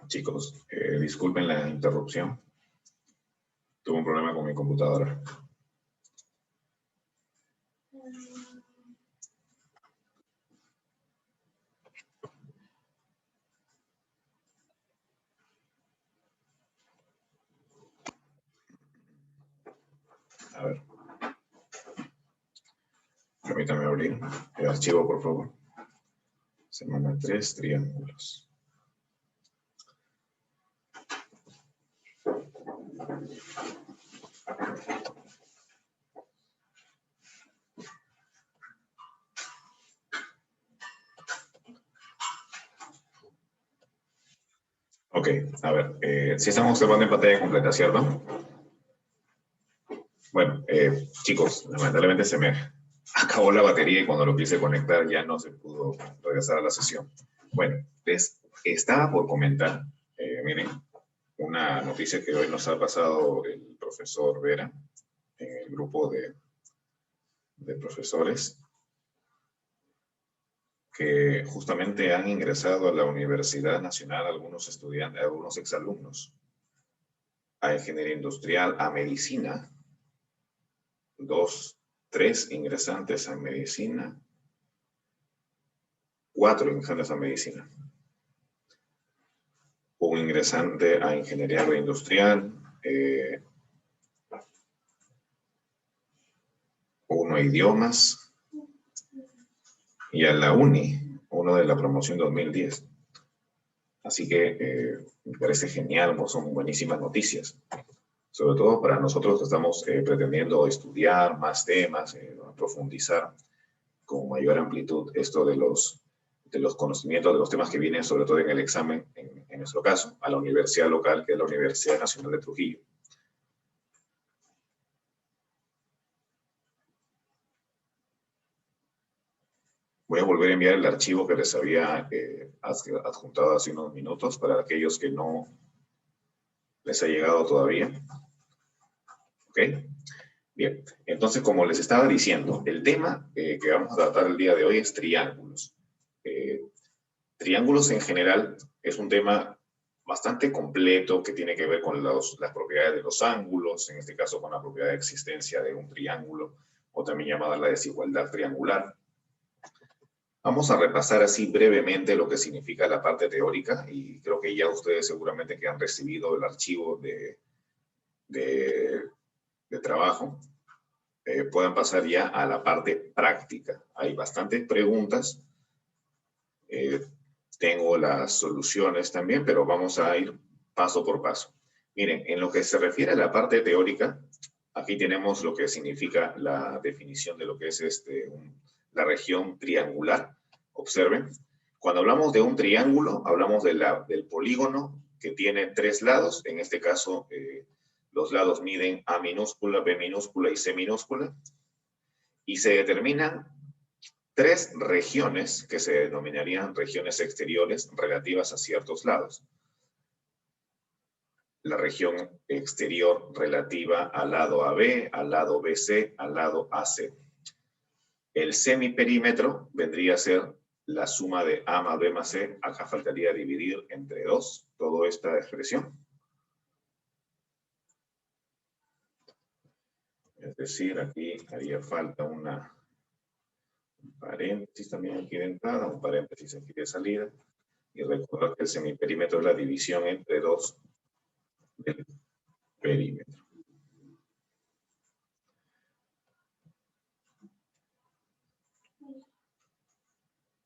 Chicos, disculpen la interrupción. Tuve un problema con mi computadora. A ver. Permítame abrir el archivo, por favor. Semana 3, triángulos. Ok, a ver, si estamos observando en pantalla completa, ¿cierto? Bueno, chicos, lamentablemente se me acabó la batería y cuando lo quise conectar ya no se pudo regresar a la sesión. Bueno, les estaba por comentar, miren, una noticia que hoy nos ha pasado el profesor Vera en el grupo de profesores, que justamente han ingresado a la Universidad Nacional algunos estudiantes, algunos exalumnos, a ingeniería industrial, a medicina, 3 ingresantes a medicina, 4 ingresantes a medicina, un ingresante a ingeniería agroindustrial, 1 a idiomas, y a la UNI, uno de la promoción 2010. Así que me parece genial, pues son buenísimas noticias. Sobre todo para nosotros que estamos pretendiendo estudiar más temas, profundizar con mayor amplitud esto de los conocimientos, de los temas que vienen sobre todo en el examen, en nuestro caso, a la universidad local, que es la Universidad Nacional de Trujillo. Voy a volver a enviar el archivo que les había adjuntado hace unos minutos para aquellos que no les ha llegado todavía. ¿Ok? Bien, entonces como les estaba diciendo, el tema que vamos a tratar el día de hoy es triángulos. Triángulos en general es un tema bastante completo que tiene que ver con las propiedades de los ángulos, en este caso con la propiedad de existencia de un triángulo, o también llamada la desigualdad triangular. Vamos a repasar así brevemente lo que significa la parte teórica y creo que ya ustedes seguramente que han recibido el archivo de trabajo, puedan pasar ya a la parte práctica. Hay bastantes preguntas, tengo las soluciones también, pero vamos a ir paso por paso. Miren, en lo que se refiere a la parte teórica, aquí tenemos lo que significa la definición de lo que es la región triangular. Observen, cuando hablamos de un triángulo, hablamos del polígono que tiene 3 lados. En este caso, los lados miden A minúscula, B minúscula y C minúscula. Y se determinan 3 regiones que se denominarían regiones exteriores relativas a ciertos lados. La región exterior relativa al lado AB, al lado BC, al lado AC. El semiperímetro vendría a ser la suma de A más B más C. Acá faltaría dividir entre 2 toda esta expresión. Es decir, aquí haría falta un paréntesis también aquí de entrada, un paréntesis aquí de salida. Y recordar que el semiperímetro es la división entre 2 del perímetro.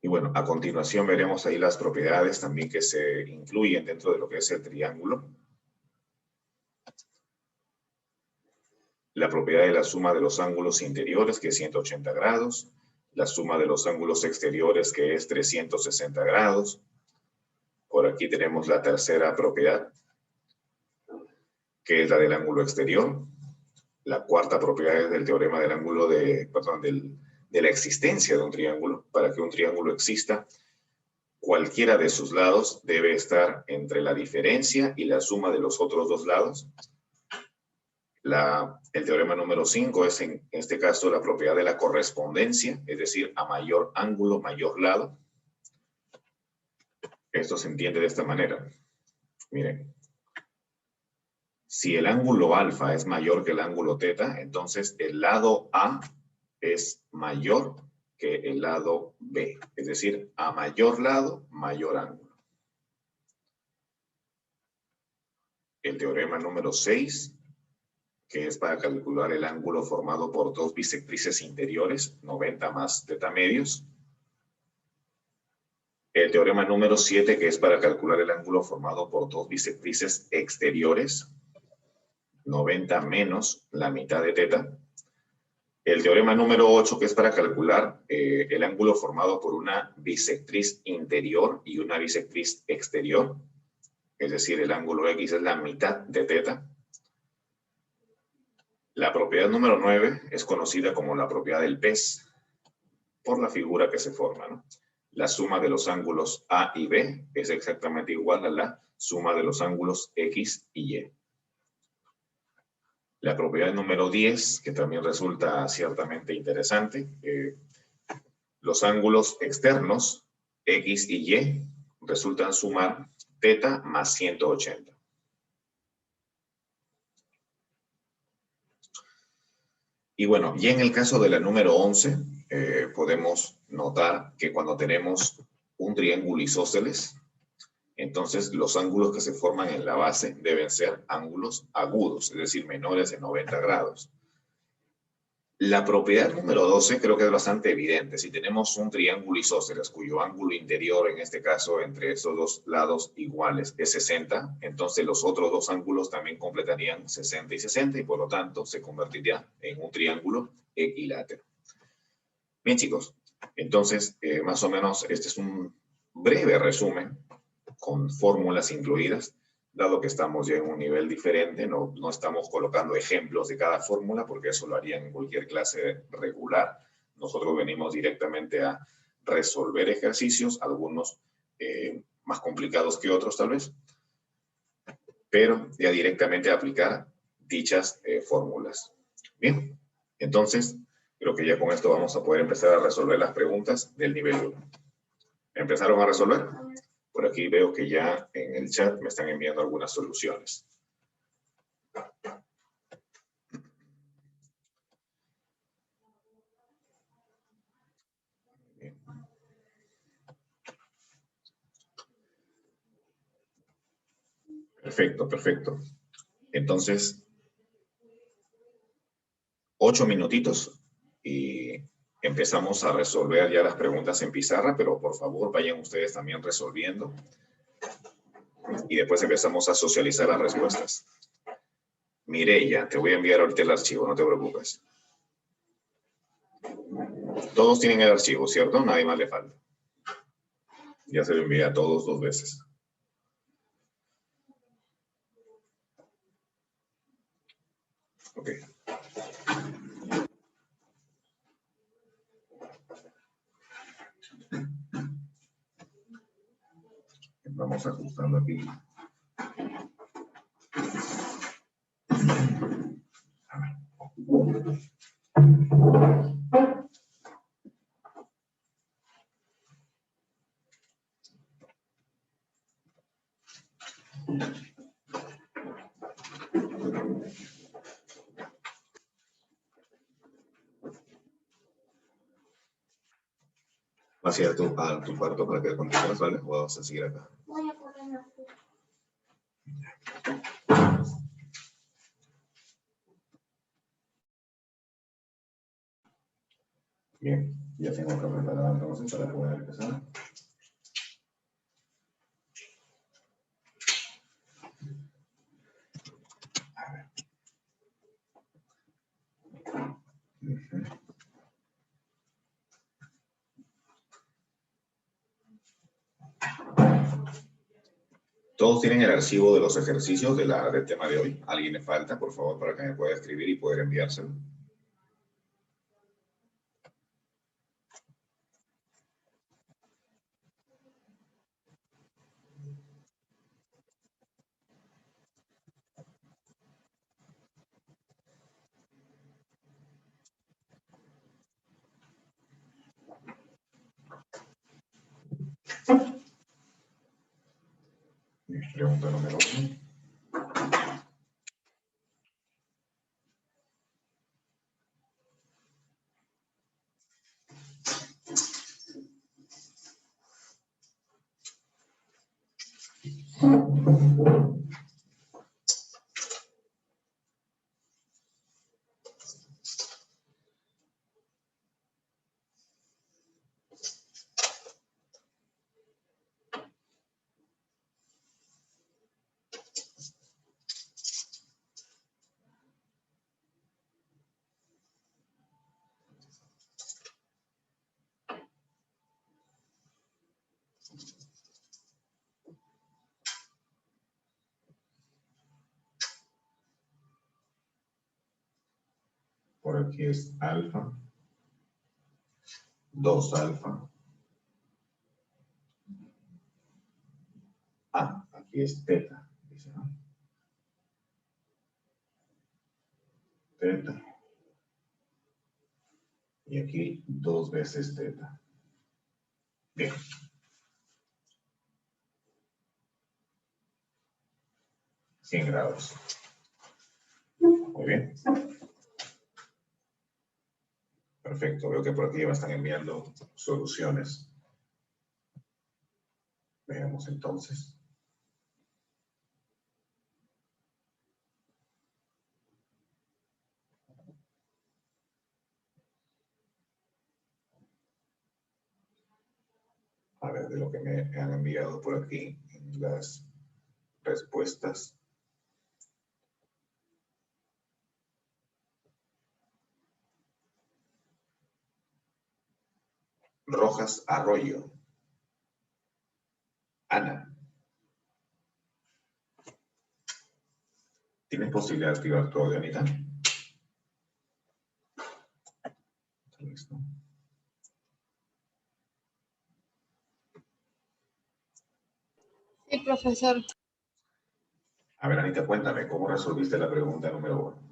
Y bueno, a continuación veremos ahí las propiedades también que se incluyen dentro de lo que es el triángulo. La propiedad de la suma de los ángulos interiores, que es 180 grados. La suma de los ángulos exteriores, que es 360 grados. Por aquí tenemos la tercera propiedad, que es la del ángulo exterior. La cuarta propiedad es del teorema del ángulo de la existencia de un triángulo. Para que un triángulo exista, cualquiera de sus lados debe estar entre la diferencia y la suma de los otros 2 lados. El teorema número 5 es en este caso la propiedad de la correspondencia, es decir, a mayor ángulo, mayor lado. Esto se entiende de esta manera. Miren, si el ángulo alfa es mayor que el ángulo teta, entonces el lado A es mayor que el lado B. Es decir, a mayor lado, mayor ángulo. El teorema número 6, que es para calcular el ángulo formado por dos bisectrices interiores, 90 más teta medios. El teorema número 7, que es para calcular el ángulo formado por dos bisectrices exteriores, 90 menos la mitad de teta. El teorema número 8, que es para calcular el ángulo formado por una bisectriz interior y una bisectriz exterior, es decir, el ángulo X es la mitad de teta. La propiedad número 9 es conocida como la propiedad del pez, por la figura que se forma, ¿no? La suma de los ángulos A y B es exactamente igual a la suma de los ángulos X y Y. La propiedad número 10, que también resulta ciertamente interesante, los ángulos externos X y Y resultan sumar teta más 180. Y bueno, y en el caso de la número 11, podemos notar que cuando tenemos un triángulo isósceles, entonces los ángulos que se forman en la base deben ser ángulos agudos, es decir, menores de 90 grados. La propiedad número 12 creo que es bastante evidente. Si tenemos un triángulo isósceles cuyo ángulo interior, en este caso, entre esos dos lados iguales es 60, entonces los otros dos ángulos también completarían 60 y 60 y por lo tanto se convertiría en un triángulo equilátero. Bien, chicos, entonces más o menos este es un breve resumen con fórmulas incluidas, dado que estamos ya en un nivel diferente, no estamos colocando ejemplos de cada fórmula, porque eso lo harían en cualquier clase regular. Nosotros venimos directamente a resolver ejercicios, algunos más complicados que otros tal vez, pero ya directamente a aplicar dichas fórmulas. Bien, entonces creo que ya con esto vamos a poder empezar a resolver las preguntas del nivel 1. ¿Empezaron a resolver? Por aquí veo que ya en el chat me están enviando algunas soluciones. Bien. Perfecto, perfecto. Entonces, 8 minutitos y empezamos a resolver ya las preguntas en pizarra, pero por favor vayan ustedes también resolviendo y después empezamos a socializar las respuestas. Mireya, te voy a enviar ahorita el archivo, no te preocupes. Todos tienen el archivo, ¿cierto? Nadie más le falta. Ya se lo envié a todos 2 veces. Ok. Vamos ajustando aquí. ¿Vas a ir a tu cuarto para que continúes, ¿vale? O vamos a seguir acá. Voy a ponerme aquí. Bien, ya tengo que preparar entonces para poder empezar. A ver. Todos tienen el archivo de los ejercicios del tema de hoy. ¿Alguien le falta, por favor, para que me pueda escribir y poder enviárselo? pregunta número 1. Por aquí es alfa, 2 alfa. Ah, aquí es teta, dice, ¿no? Teta. Y aquí 2 veces teta. Bien. $100. Muy bien. Perfecto. Veo que por aquí ya me están enviando soluciones. Veamos entonces. A ver, de lo que me han enviado por aquí en las respuestas. Rojas Arroyo. Ana. ¿Tienes posibilidad de activar tu audio, Anita? Listo. Sí, profesor. A ver, Anita, cuéntame, ¿cómo resolviste la pregunta número 1?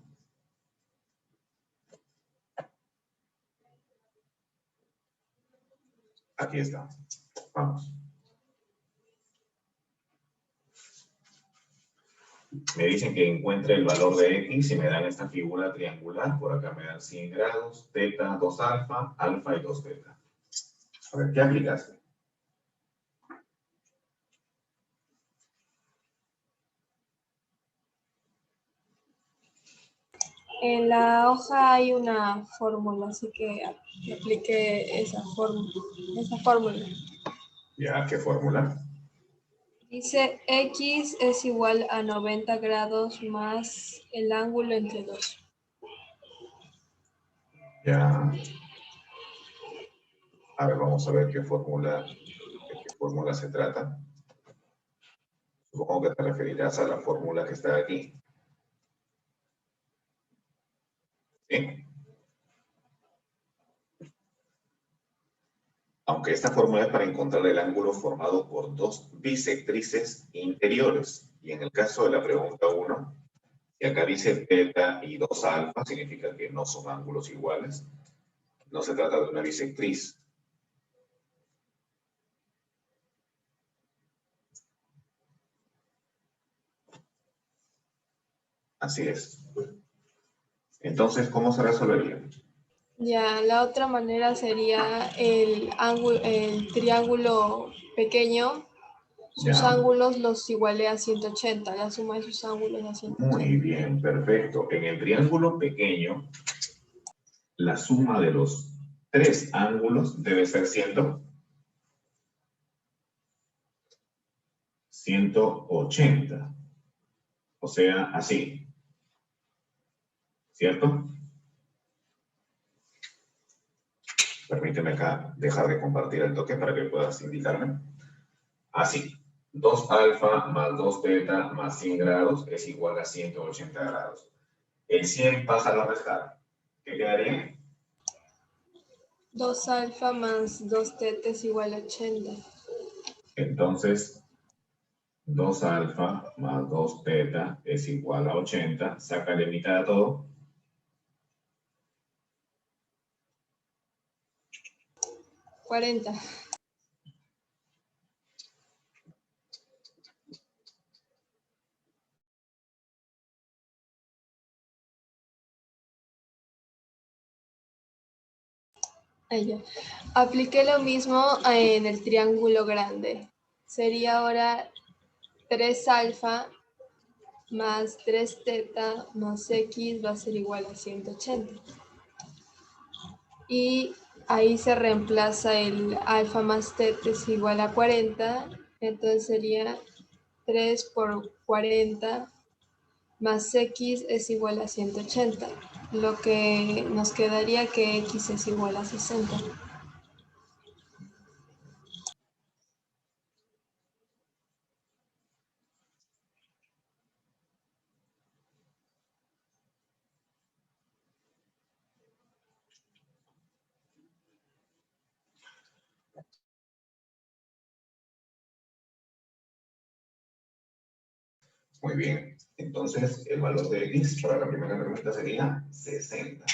Aquí está. Vamos. Me dicen que encuentre el valor de X y me dan esta figura triangular. Por acá me dan 100 grados, teta, 2 alfa, alfa y 2 teta. A ver, ¿qué aplicaste? En la hoja hay una fórmula, así que apliqué esa fórmula. ¿Ya? ¿Qué fórmula? Dice X es igual a 90 grados más el ángulo entre 2. Ya. A ver, vamos a ver de qué fórmula se trata. Supongo que te referirás a la fórmula que está aquí. ¿Sí? Aunque esta fórmula es para encontrar el ángulo formado por 2 bisectrices interiores. Y en el caso de la pregunta 1, si acá dice teta y 2 alfa, significa que no son ángulos iguales. No se trata de una bisectriz. Así es. Entonces, ¿cómo se resolvería? Ya, la otra manera sería el triángulo pequeño, sus Ya. ángulos los igualé a 180, la suma de sus ángulos a 180. Muy bien, perfecto. En el triángulo pequeño, la suma de los 3 ángulos debe ser 180. O sea, así. ¿Cierto? Permíteme acá dejar de compartir el toque para que puedas indicarme. Así. 2 alfa más 2 teta más 100 grados es igual a 180 grados. El 100 pasa a la restar. ¿Qué quedaría? 2 alfa más 2 teta es igual a 80. Entonces, 2 alfa más 2 teta es igual a 80. Sácale mitad a todo. 40. Ya. Apliqué lo mismo en el triángulo grande. Sería ahora 3 alfa más 3 teta más x va a ser igual a 180. Y ahí se reemplaza el alfa más teta es igual a 40. Entonces sería 3 por 40 más x es igual a 180. Lo que nos quedaría que x es igual a 60. Muy bien. Entonces, el valor de x para la primera pregunta sería 60.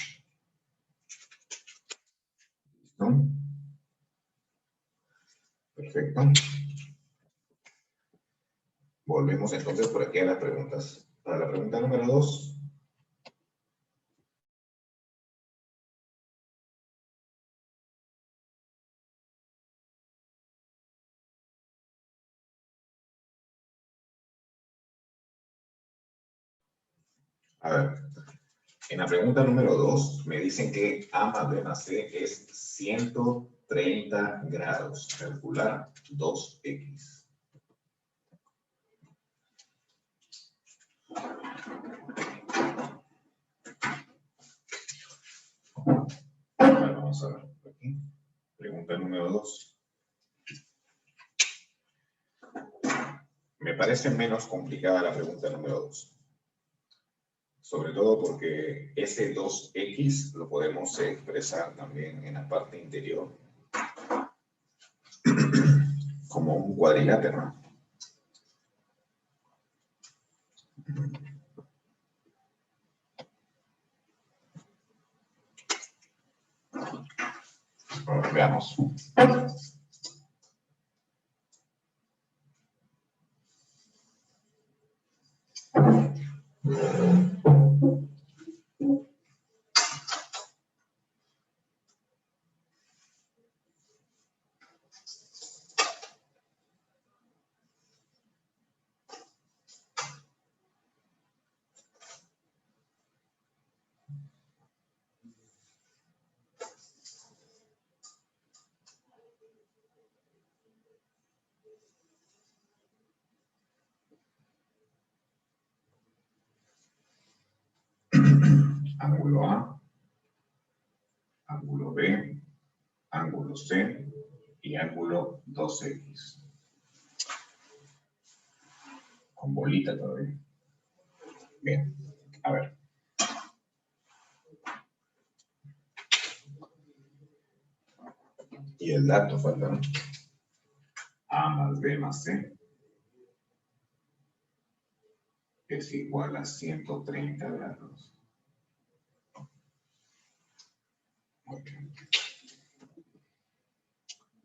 ¿Listo? Perfecto. Volvemos entonces por aquí a las preguntas. Para la pregunta número 2. A ver, en la pregunta número 2 me dicen que A más B más C es 130 grados. Calcular 2x. Vamos a ver por aquí. Pregunta número 2. Me parece menos complicada la pregunta número 2. Sobre todo porque ese 2x lo podemos expresar también en la parte interior como un cuadrilátero. Bueno, veamos. Ángulo A, ángulo B, ángulo C y ángulo 2x. Con bolita todavía. Bien, a ver. Y el dato falta, ¿no? A más B más C es igual a 130 grados. Muy bien.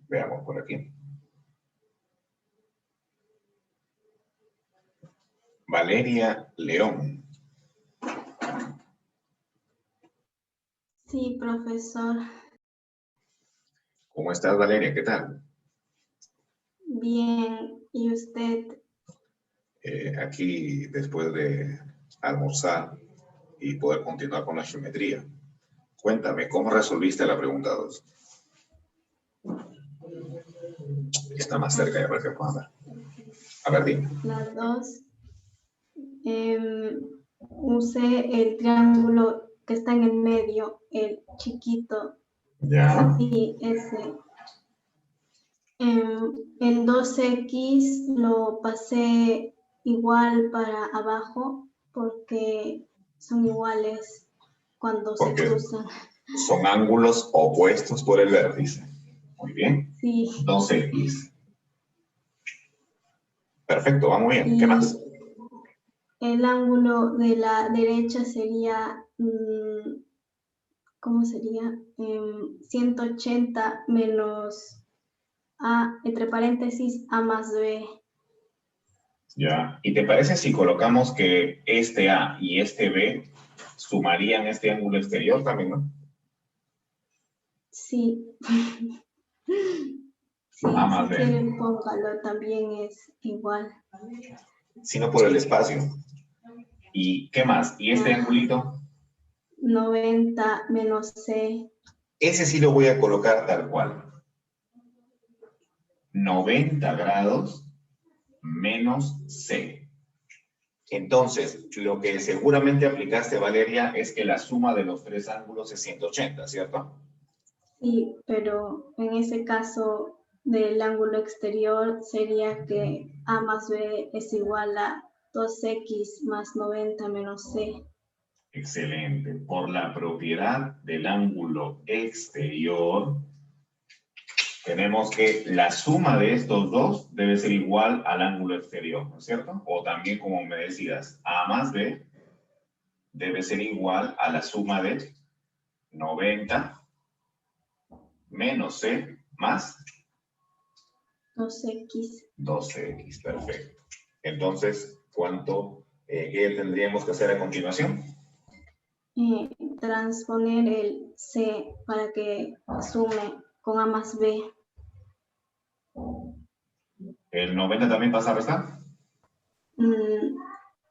Veamos por aquí. Valeria León. Sí, profesor. ¿Cómo estás, Valeria? ¿Qué tal? Bien. ¿Y usted? Aquí, después de almorzar y poder continuar con la geometría. Cuéntame, ¿cómo resolviste la pregunta 2? Está más cerca de ver que puedan ver. A ver, dime. Las dos. Usé el triángulo que está en el medio, el chiquito. Ya. Sí, ese. El 2x lo pasé igual para abajo porque son iguales cuando se Porque cruzan. son ángulos opuestos por el vértice. Muy bien. Sí. 2x. Perfecto, va muy bien. ¿Qué Y más? el ángulo de la derecha sería, ¿cómo sería? 180 menos A, entre paréntesis, A más B. Ya. ¿Y te parece si colocamos que este A y este B sumarían este ángulo exterior también, no? Sí. Sí, A más si B. quieren póngalo, también es igual. Sino por el espacio. ¿Y qué más? ¿Y este angulito? 90 menos C. Ese sí lo voy a colocar tal cual. 90 grados menos C. Entonces, lo que seguramente aplicaste, Valeria, es que la suma de los tres ángulos es 180, ¿cierto? Sí, pero en ese caso del ángulo exterior sería que A más B es igual a 2X más 90 menos C. Excelente. Por la propiedad del ángulo exterior, tenemos que la suma de estos dos debe ser igual al ángulo exterior, ¿no es cierto? O también, como me decías, A más B debe ser igual a la suma de 90 menos C más 2X. 12X. Perfecto. Entonces, ¿qué tendríamos que hacer a continuación? Transponer el C para que sume con A más B. ¿El 90 también pasa a restar?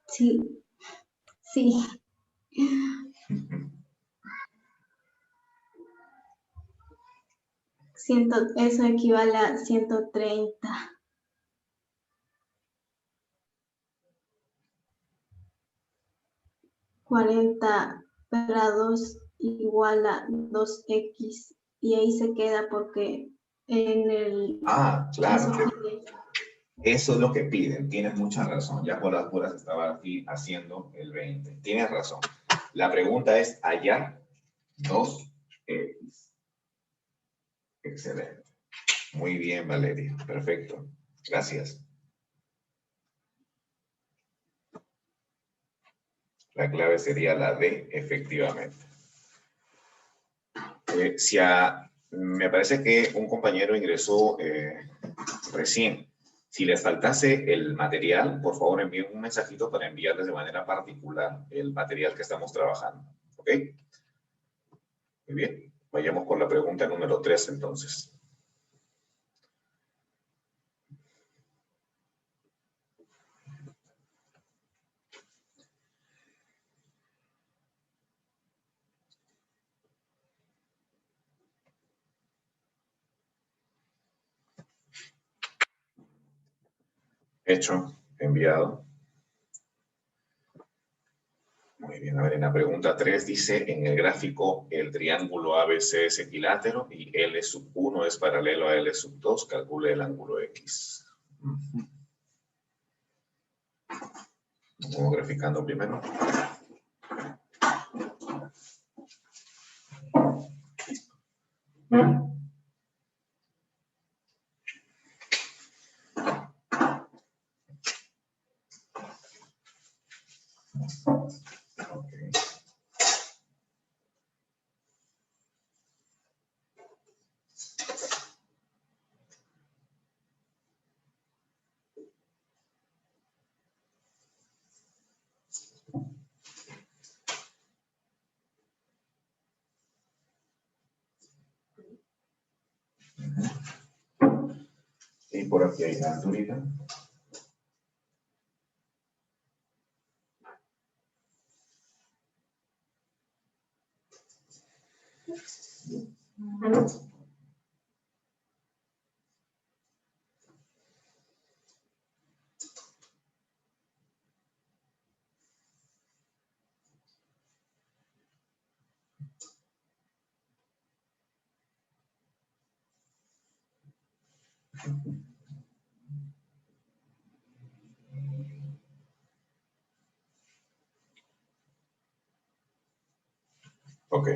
Sí, sí. Eso equivale a 130. 40 grados igual a 2X. Y ahí se queda porque en el Claro. caso Eso es lo que piden. Tienes mucha razón. Ya por las puras estaba aquí haciendo el 20. Tienes razón. La pregunta es hallar 2X. Excelente. Muy bien, Valeria. Perfecto. Gracias. La clave sería la D, efectivamente. Me parece que un compañero ingresó recién. Si les faltase el material, por favor envíen un mensajito para enviarles de manera particular el material que estamos trabajando. ¿Ok? Muy bien. Vayamos con la pregunta número 3 entonces. Hecho, enviado. Muy bien, a ver, en la pregunta 3 dice, en el gráfico el triángulo ABC es equilátero y L sub 1 es paralelo a L sub 2, calcule el ángulo X. Vamos graficando primero. Okay. Y por aquí hay la alturita. Ok.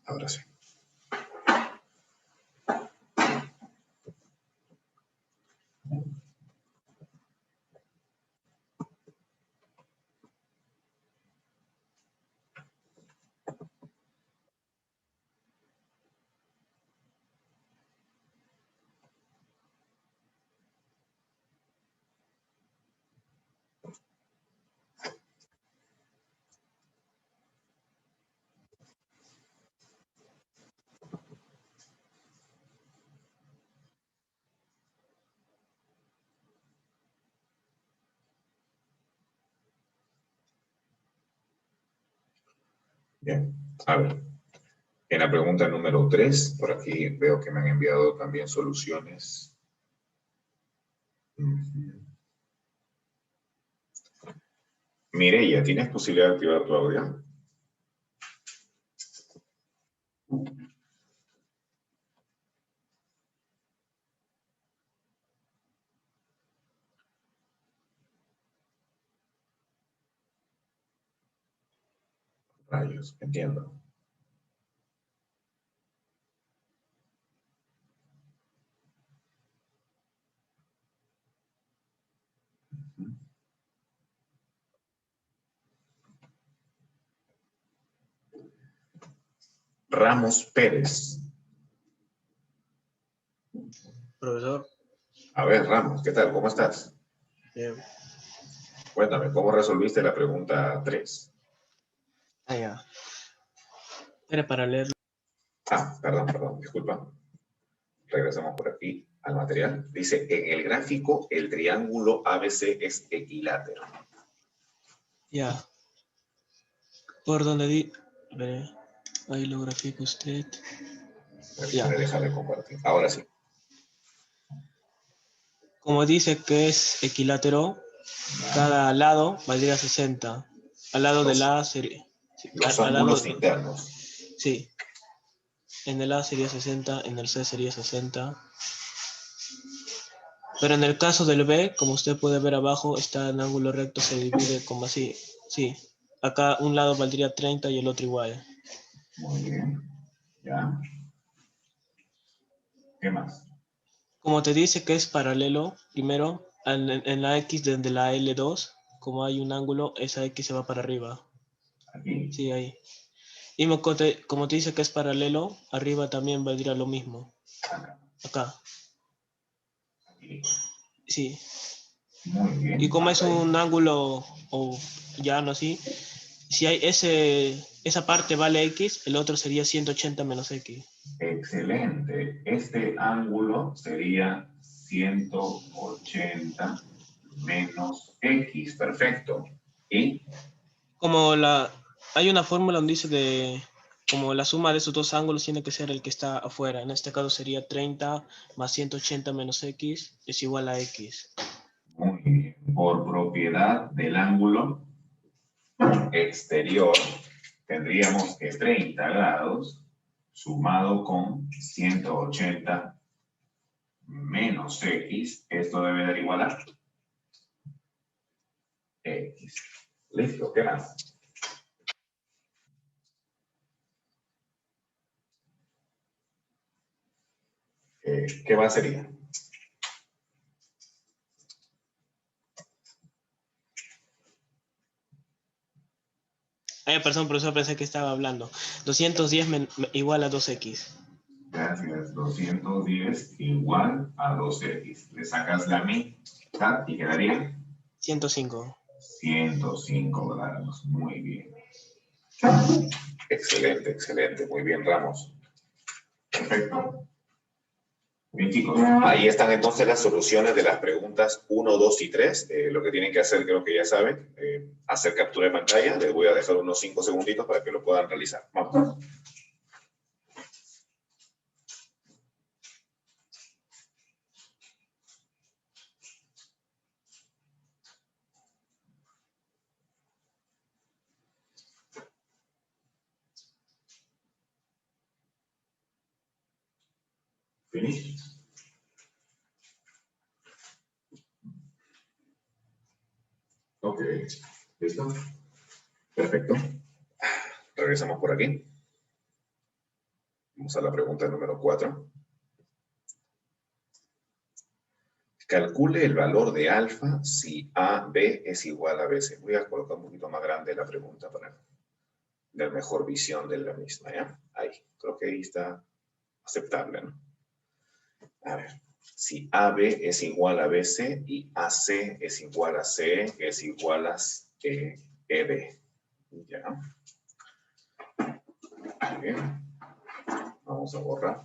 Ahora sí. Bien, a ver. En la pregunta número 3, por aquí veo que me han enviado también soluciones. Mireya, ¿tienes posibilidad de activar tu audio? Rayos, entiendo. Ramos Pérez. Profesor, A ver, Ramos, ¿qué tal? ¿Cómo estás? bien. Cuéntame, ¿cómo resolviste la pregunta 3? Ah, ya. Era para leerlo. Perdón, disculpa. Regresamos por aquí al material. Dice, en el gráfico, el triángulo ABC es equilátero. Ya. Por donde di... Veré. Ahí lo grafica usted. Ya. Me deja de compartir. Ahora sí. Como dice que es equilátero, cada lado valdría 60. Al lado del A sería... Sí, Los al lado... ángulos internos. Sí. En el A sería 60, en el C sería 60. Pero en el caso del B, como usted puede ver abajo, está en ángulo recto, se divide como así. Sí. Acá un lado valdría 30 y el otro igual. Muy bien. Ya. ¿Qué más? Como te dice que es paralelo, primero, en la X desde la L2, como hay un ángulo, esa X se va para arriba. Aquí. Sí, ahí. Y como te dice que es paralelo, arriba también valdría lo mismo. Acá. Acá. Aquí. Sí. Muy bien. Y como es Hasta ahí. un ángulo o llano así, si hay esa parte vale X, el otro sería 180 menos X. Excelente. Este ángulo sería 180 menos X. Perfecto. ¿Y? Como hay una fórmula donde dice como la suma de esos dos ángulos tiene que ser el que está afuera. En este caso sería 30 más 180 menos X es igual a X. Muy bien. Por propiedad del ángulo exterior, tendríamos que 30 grados sumado con 180 menos X, esto debe dar igual a X. Listo, ¿qué más? ¿Qué más sería? Ay, perdón, profesor, pensé que estaba hablando. 210 igual a 2X. Gracias, 210 igual a 2X. Le sacas la mitad y quedaría 105. 105 grados. Muy bien. Excelente, excelente. Muy bien, Ramos. Perfecto. Bien, chicos, ahí están entonces las soluciones de las preguntas 1, 2 y 3. Lo que tienen que hacer, creo que ya saben, hacer captura de pantalla. Les voy a dejar unos 5 segunditos para que lo puedan realizar. Vamos. Finish. Ok, ¿listo? Perfecto. Regresamos por aquí. Vamos a la pregunta número 4. Calcule el valor de alfa si AB es igual a BC. Voy a colocar un poquito más grande la pregunta para tener mejor visión de la misma, ¿ya? Ahí, creo que ahí está aceptable, ¿no? A ver, si AB es igual a BC y AC es igual a C, es igual a EB. ¿Ya? Muy bien. Vamos a borrar.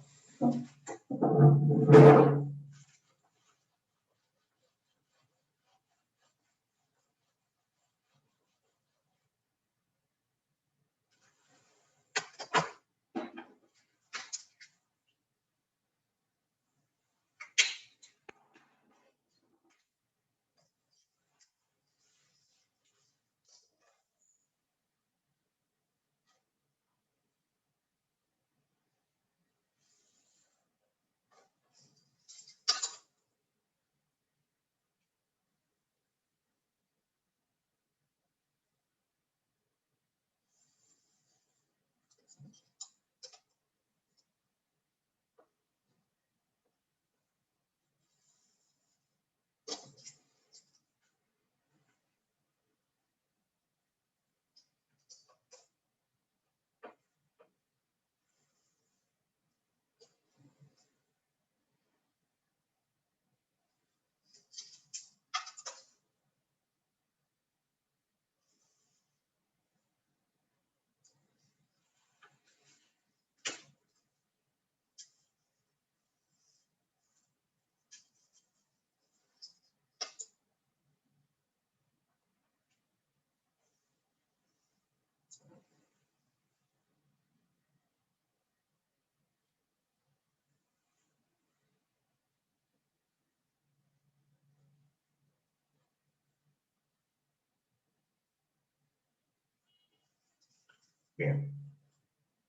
Bien,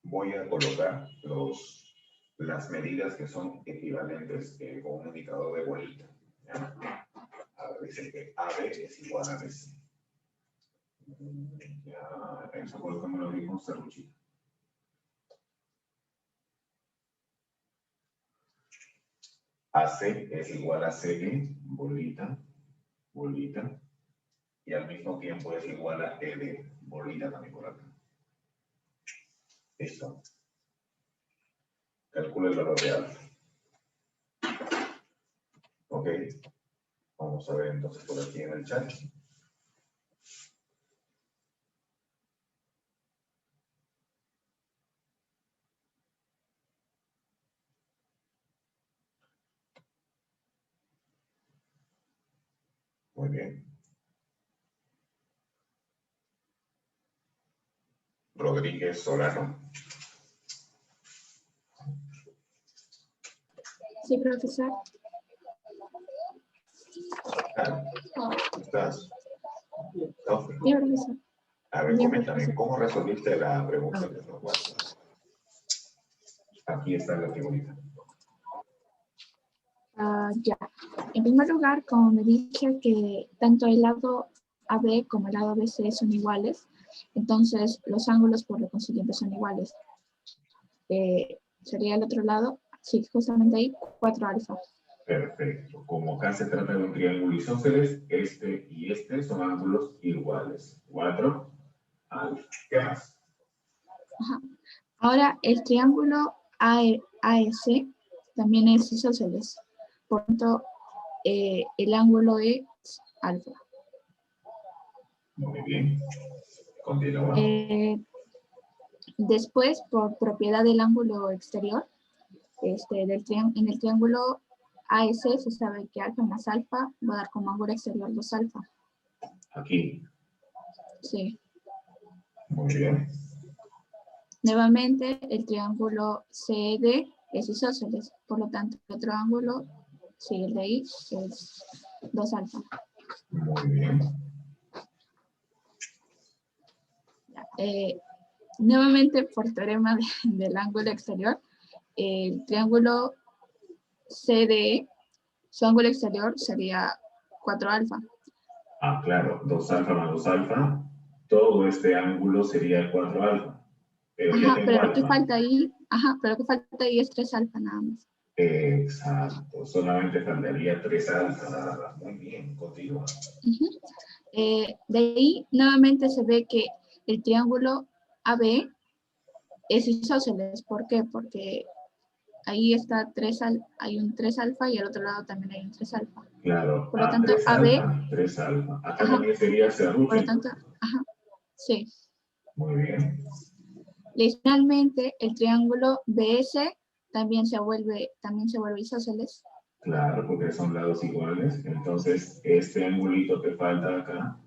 voy a colocar las medidas que son equivalentes con un indicador de bolita. ¿Ya? A ver, dice que AB es igual a BC. Ya, eso colocámoslo aquí con serruchita. AC es igual a CE, bolita, bolita, y al mismo tiempo es igual a ED, bolita también por acá. Listo. Calcula el valor de alfa. Ok. Vamos a ver entonces por aquí en el chat. Muy bien. Rodríguez Solano. Sí, profesor. ¿Cómo estás? No. Sí, profesor. A ver, Bien, coméntame, profesor. ¿cómo resolviste la pregunta que nos muestra? Aquí está la figurita. Ya. En primer lugar, como me dije que tanto el lado AB como el lado BC son iguales, entonces los ángulos por lo consiguiente son iguales. Sería el otro lado, sí, justamente ahí, 4 alfa. Perfecto. Como acá se trata de un triángulo isósceles, este y este son ángulos iguales. 4 alfa. ¿Qué más? Ajá. Ahora, el triángulo AEC también es isósceles. Por lo tanto, el ángulo es alfa. Muy bien. Continúa. Después, por propiedad del ángulo exterior, en el triángulo AEC se sabe que alfa más alfa va a dar como ángulo exterior 2 alfa. Aquí. Sí. Muy bien. Nuevamente, el triángulo CD es isósceles, por lo tanto, el otro ángulo, sí, el de ahí, es 2 alfa. Muy bien. Nuevamente, por teorema del ángulo exterior, el triángulo CDE, su ángulo exterior sería 4 alfa. Ah, claro. 2 alfa más 2 alfa. Todo este ángulo sería 4 alfa. Pero ya Ajá, tengo pero lo que alfa. falta ahí, pero lo que falta ahí es 3 alfa nada más. Exacto. Solamente faltaría 3 alfa nada más. Muy bien. Continúa. De ahí, nuevamente se ve que el triángulo AB es isósceles. ¿Por qué? Porque ahí está hay un 3 alfa y al otro lado también hay un 3 alfa. Claro. Por lo tanto, 3 AB, alfa. 3 alfa. Acá ajá, también sería serrucho. por lo tanto, sí. Muy bien. Y finalmente, el triángulo BS también se vuelve isósceles. Claro, porque son lados iguales. Entonces, este angulito que falta acá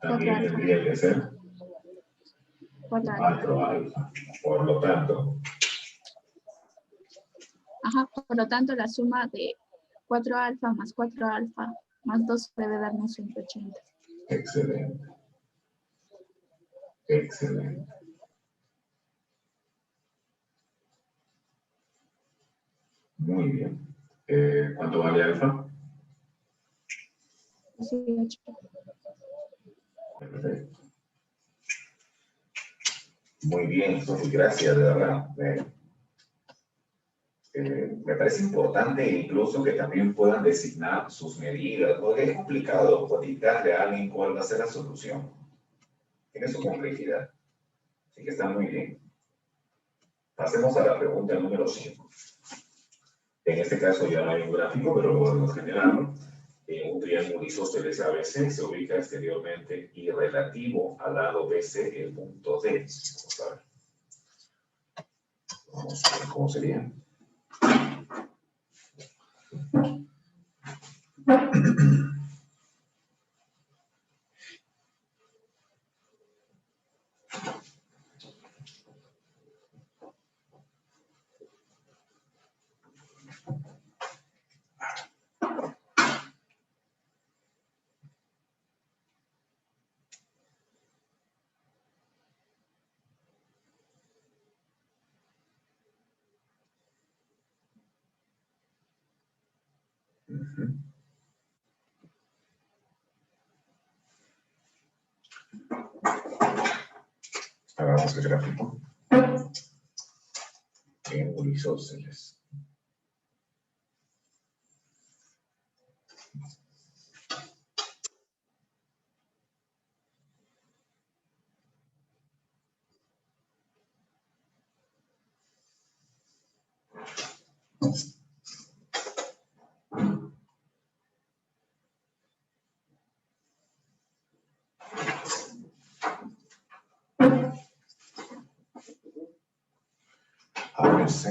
también 4 alfa. tendría que ser 4 alfa. 4 alfa. Por lo tanto, Por lo tanto, la suma de 4 alfa más 4 alfa más 2 debe darnos 180. excelente. Excelente. Muy bien. ¿Cuánto vale alfa? 18. Perfecto. Muy bien, Sofi, gracias, de verdad. Me parece importante incluso que también puedan designar sus medidas, porque es complicado indicarle a alguien cuál va a ser la solución. Tiene su complejidad. Así que está muy bien. Pasemos a la pregunta número 5. En este caso ya no hay un gráfico, pero lo podemos generar. Un triángulo isósceles ABC se ubica exteriormente y relativo al lado BC el punto D. Vamos a ver. Vamos a ver cómo sería. Hagamos el gráfico. Triángulo isósceles. ABC,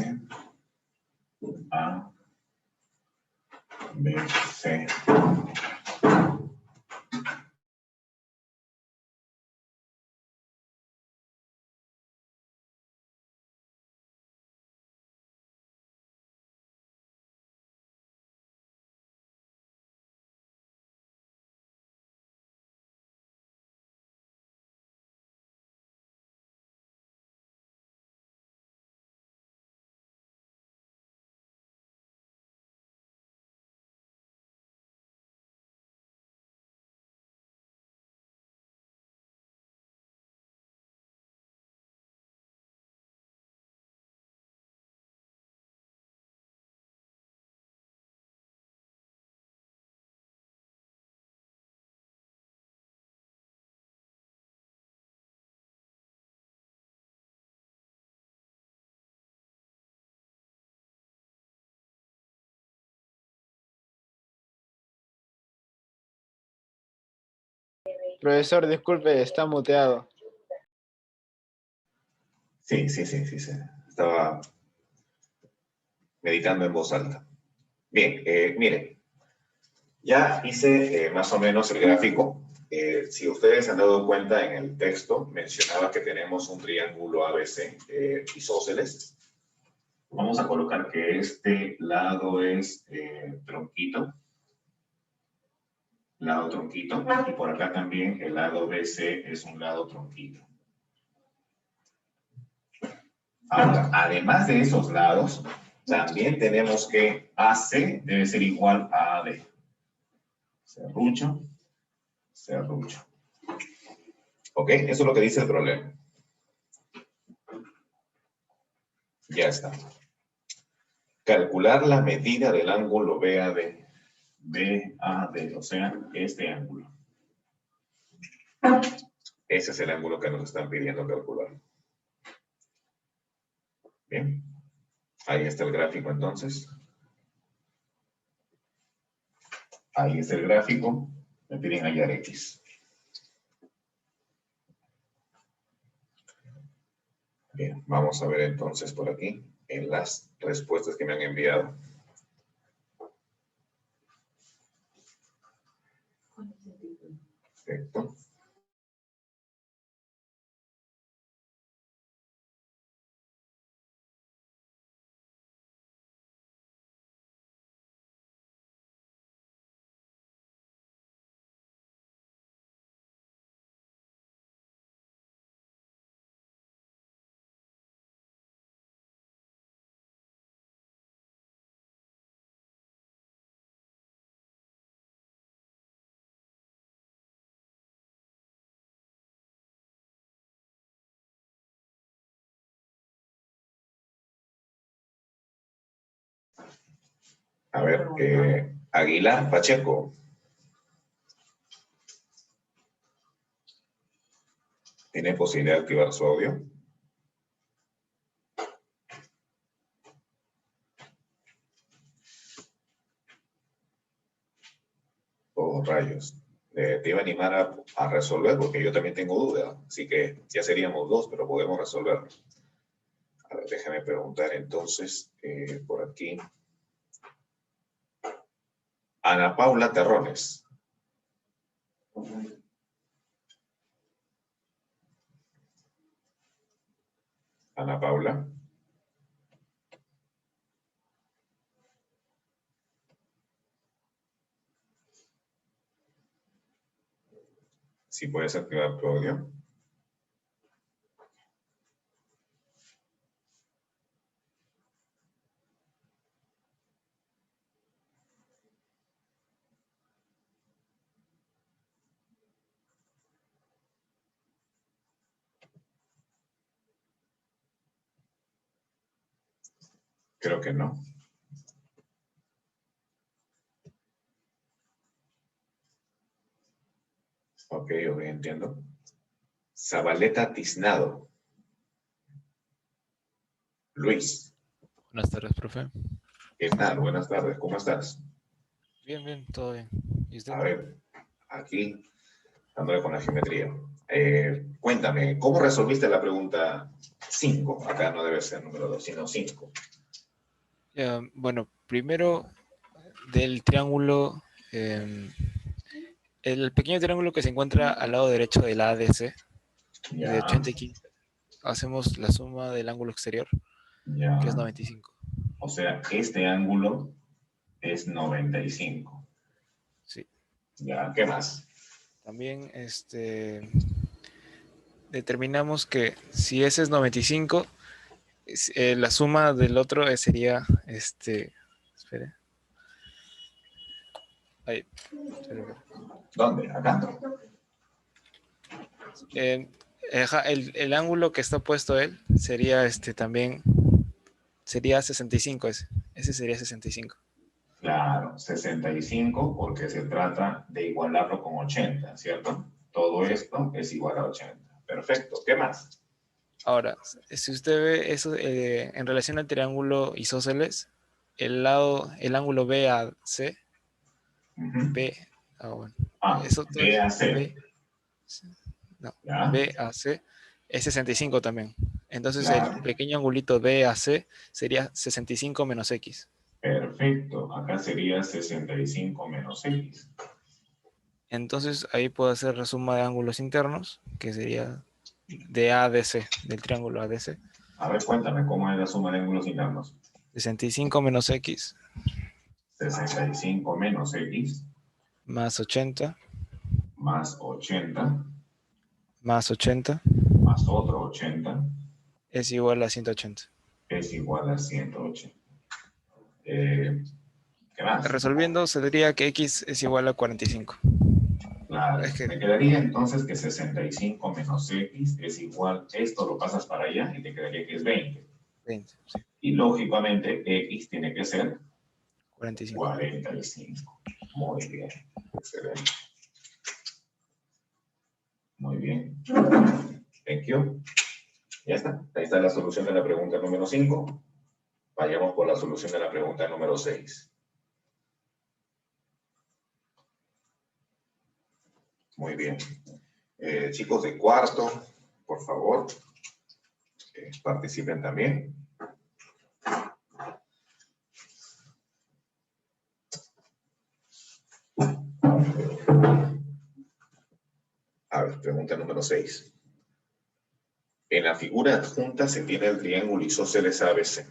A, B, C. Profesor, disculpe, está muteado. Sí. Estaba meditando en voz alta. Bien, miren. Ya hice más o menos el gráfico. Si ustedes se han dado cuenta en el texto, mencionaba que tenemos un triángulo ABC isósceles. Vamos a colocar que este lado es tronquito. Lado tronquito. Y por acá también el lado BC es un lado tronquito. Ahora, además de esos lados, también tenemos que AC debe ser igual a AD. Serrucho. ¿Ok? Eso es lo que dice el problema. Ya está. Calcular la medida del ángulo BAD. BAD, o sea, este ángulo. Ese es el ángulo que nos están pidiendo calcular. Bien. Ahí está el gráfico entonces. Ahí está el gráfico. Me piden hallar X. Bien, vamos a ver entonces por aquí en las respuestas que me han enviado. Perfecto. A ver, Aguilar Pacheco. ¿Tiene posibilidad de activar su audio? Oh, rayos. Te iba a animar a resolver porque yo también tengo dudas. Así que ya seríamos dos, pero podemos resolverlo. A ver, déjame preguntar entonces por aquí. Ana Paula Terrones. Ana Paula. Si puedes activar tu audio. Creo que no. Ok, entiendo. Zabaleta Tiznado. Luis. Buenas tardes, profe. ¿Qué tal? Buenas tardes. ¿Cómo estás? Bien, bien, todo bien. ¿Y usted? A ver, aquí, dándole con la geometría. Cuéntame, ¿cómo resolviste la pregunta 5? Acá no debe ser número 2, sino 5. Ya, bueno, primero del triángulo, el pequeño triángulo que se encuentra al lado derecho del ADC, de Ya, 80 y 15, hacemos la suma del ángulo exterior, que es ya. 95. O sea, este ángulo es 95. Sí. Ya, ¿qué más? También determinamos que si ese es 95, la suma del otro sería, espere. Ahí, espere. ¿Dónde? ¿Acá? El ángulo que está puesto él sería también, sería 65 ese. Ese sería 65. Claro, 65 porque se trata de igualarlo con 80, ¿cierto? Todo Sí. esto es igual a 80. Perfecto. ¿Qué más? Ahora, si usted ve eso en relación al triángulo isósceles, el ángulo BAC, Ujú. B, bueno, Ah, eso todo es BAC. B, no, ¿Ya? BAC es 65 también. Entonces el Claro. pequeño angulito BAC sería 65 menos X. Perfecto. Acá sería 65 menos X. Entonces ahí puedo hacer la suma de ángulos internos, que sería de ADC, del triángulo ADC. A ver, cuéntame, ¿cómo es la suma de ángulos internos? 65 menos X 65 menos X más 80 más 80 más 80 más otro 80 es igual a 180. es igual a 180. ¿Qué más? Resolviendo, se diría que X es igual a 45. Claro, Es que me quedaría entonces que 65 menos X es igual, esto lo pasas para allá y te quedaría que es 20. 20, sí, Y lógicamente X tiene que ser 45. 45. Muy bien, excelente. Muy bien. Thank you. Ya está. Ahí está la solución de la pregunta número 5. Vayamos por la solución de la pregunta número 6. Muy bien. Chicos de cuarto, por favor, participen también. A ver, pregunta número 6. En la figura adjunta se tiene el triángulo isósceles ABC.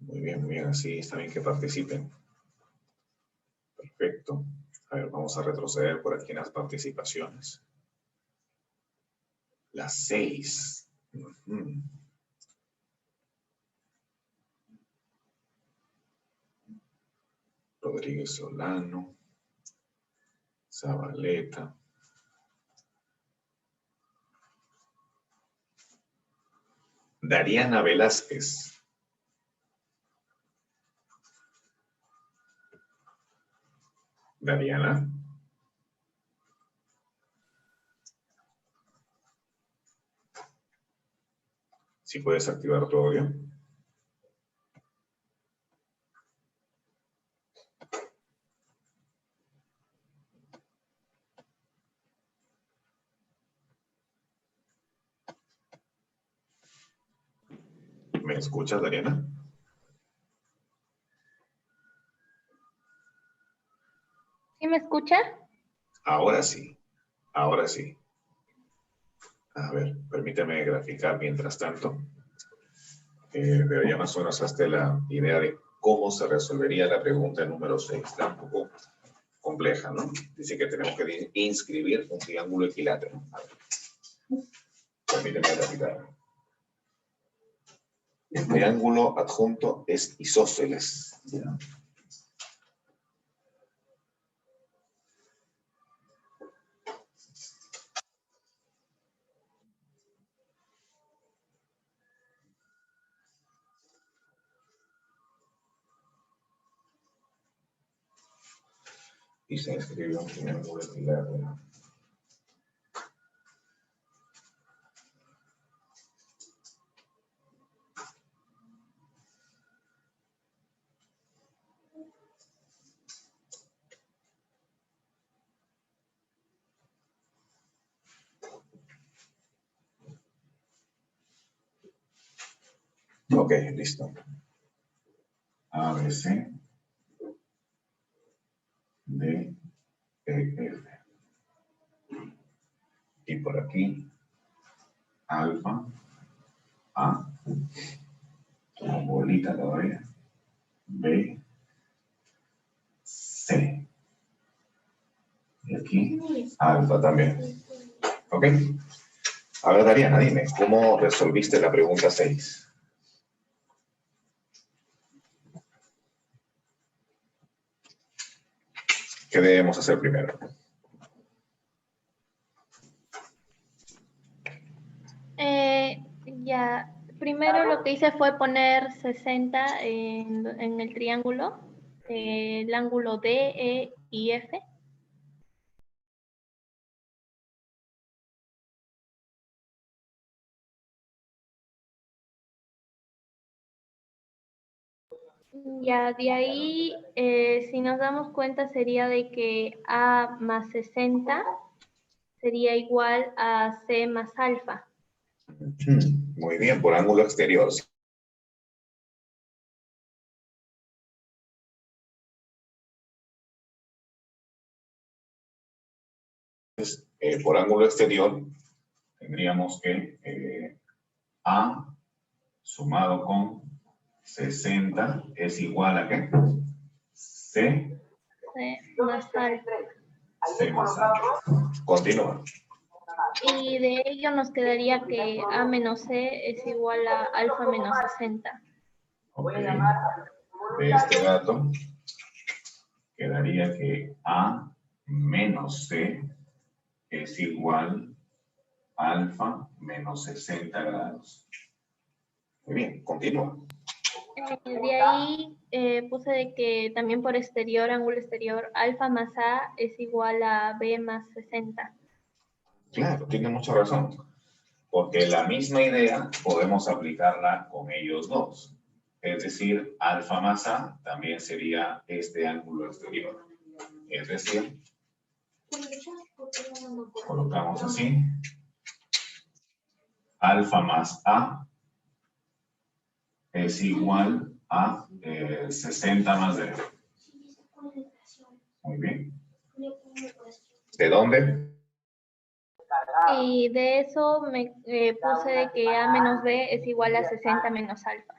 Muy bien, así está bien que participen. Perfecto. A ver, vamos a retroceder por aquí en las participaciones. Las 6. Rodríguez Solano. Zabaleta. Dariana Velázquez. Dariana. Si puedes activar tu audio. ¿Me escuchas, Dariana? ¿Sí me escucha? Ahora sí. Ahora sí. A ver, permíteme graficar mientras tanto. Pero ya más o menos hasta la idea de cómo se resolvería la pregunta número 6. Está un poco compleja, ¿no? Dice que tenemos que inscribir un triángulo equilátero. A ver. Permíteme graficar. El triángulo adjunto es isósceles. ¿Ya? Y se escribe un triángulo equilátero. Ok, listo. ABC, D, E, F. Y por aquí, alfa, A, como bolita todavía, B, C. Y aquí, alfa también. Ok. A ver, Dariana, dime, ¿cómo resolviste la pregunta 6? ¿Qué debemos hacer primero? Ya, primero lo que hice fue poner 60 en el triángulo, el ángulo D, E y F. Ya, de ahí, si nos damos cuenta, sería de que A más 60 sería igual a C más alfa. Muy bien, por ángulo exterior. Por ángulo exterior, tendríamos que A sumado con 60 es igual a ¿qué? C. C más alfa. C más alfa. Continúa. Y de ello nos quedaría que A menos C es igual a alfa menos 60. Ok. De este dato quedaría que A menos C es igual a alfa menos 60 grados. Muy bien, continúa. De ahí puse de que también por exterior, ángulo exterior, alfa más A es igual a B más 60. Claro, tiene mucha razón. Porque la misma idea podemos aplicarla con ellos dos. Es decir, alfa más A también sería este ángulo exterior. Es decir, colocamos así. Alfa más A es igual a 60 más D. Muy bien. ¿De dónde? Y de eso me puse de que A menos B es igual a 60 menos alfa.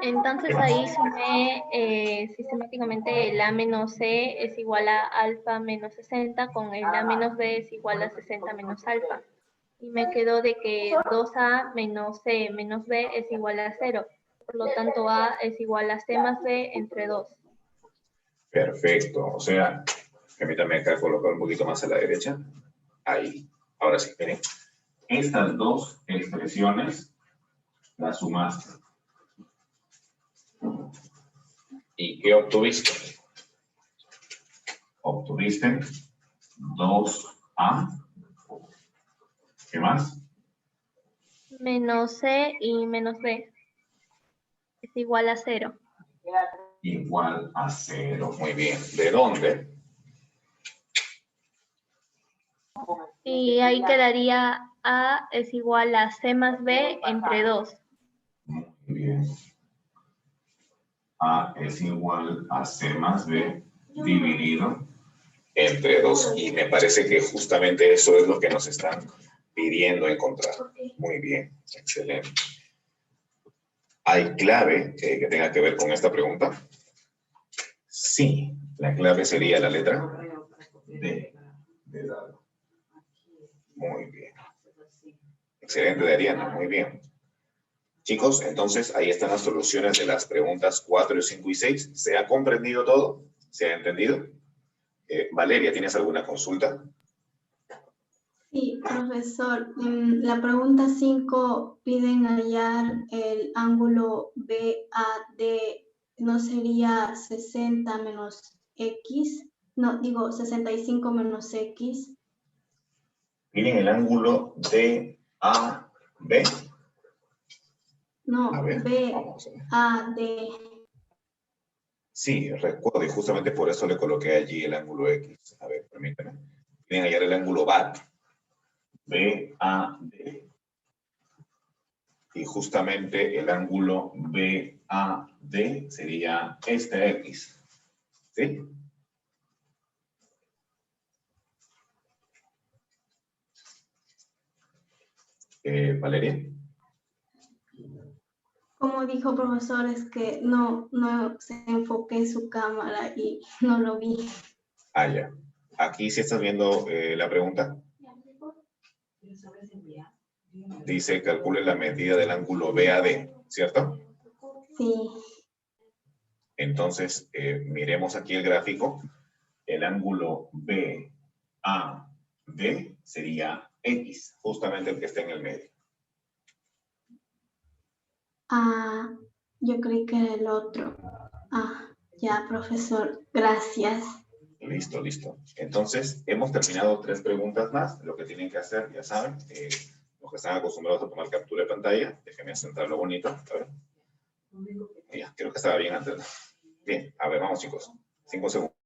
Entonces ahí sumé sistemáticamente el A menos C es igual a alfa menos 60 con el A menos B es igual a 60 menos alfa. Y me quedó de que 2A menos C menos B es igual a 0. Por lo tanto, A es igual a C más B entre 2. Perfecto. O sea, permítame acá colocar un poquito más a la derecha. Ahí. Ahora sí, miren. Estas dos expresiones las sumaste. ¿Y qué obtuviste? Obtuviste 2A. ¿Qué más? Menos C y menos B es igual a 0. Igual a 0. Muy bien. ¿De dónde? Y ahí quedaría A es igual a C más B entre 2. Muy bien. A es igual a C más B dividido entre 2. Y me parece que justamente eso es lo que nos están pidiendo encontrar. Muy bien. Excelente. ¿Hay clave que tenga que ver con esta pregunta? Sí. La clave sería la letra D de dado. Muy bien. Excelente, Dariana. Muy bien. Chicos, entonces ahí están las soluciones de las preguntas 4, 5 y 6. ¿Se ha comprendido todo? ¿Se ha entendido? Valeria, ¿tienes alguna consulta? Sí, profesor. En la pregunta 5 piden hallar el ángulo BAD. ¿No sería 60 menos X? No, digo 65 menos X. Miren el ángulo DAB. No, A ver, vamos a ver. BAD. Sí, recuerdo, y justamente por eso le coloqué allí el ángulo X. A ver, permítame. Miren hallar el ángulo BAD. BAD. Y justamente el ángulo BAD sería este X. ¿Sí? Valeria. Como dijo profesor, es que no se enfoqué en su cámara y no lo vi. Ah, ya. Aquí sí estás viendo la pregunta. Dice, calcule la medida del ángulo BAD, ¿cierto? Sí. Entonces, miremos aquí el gráfico. El ángulo BAD sería X, justamente el que está en el medio. Ah, yo creí que era el otro. Ah, ya, profesor. Gracias. Listo, listo. Entonces, hemos terminado 3 preguntas más. Lo que tienen que hacer, ya saben, los que están acostumbrados a tomar captura de pantalla, déjenme centrarlo bonito. A ver. Ya, creo que estaba bien antes. Bien, a ver, vamos chicos. 5 segundos.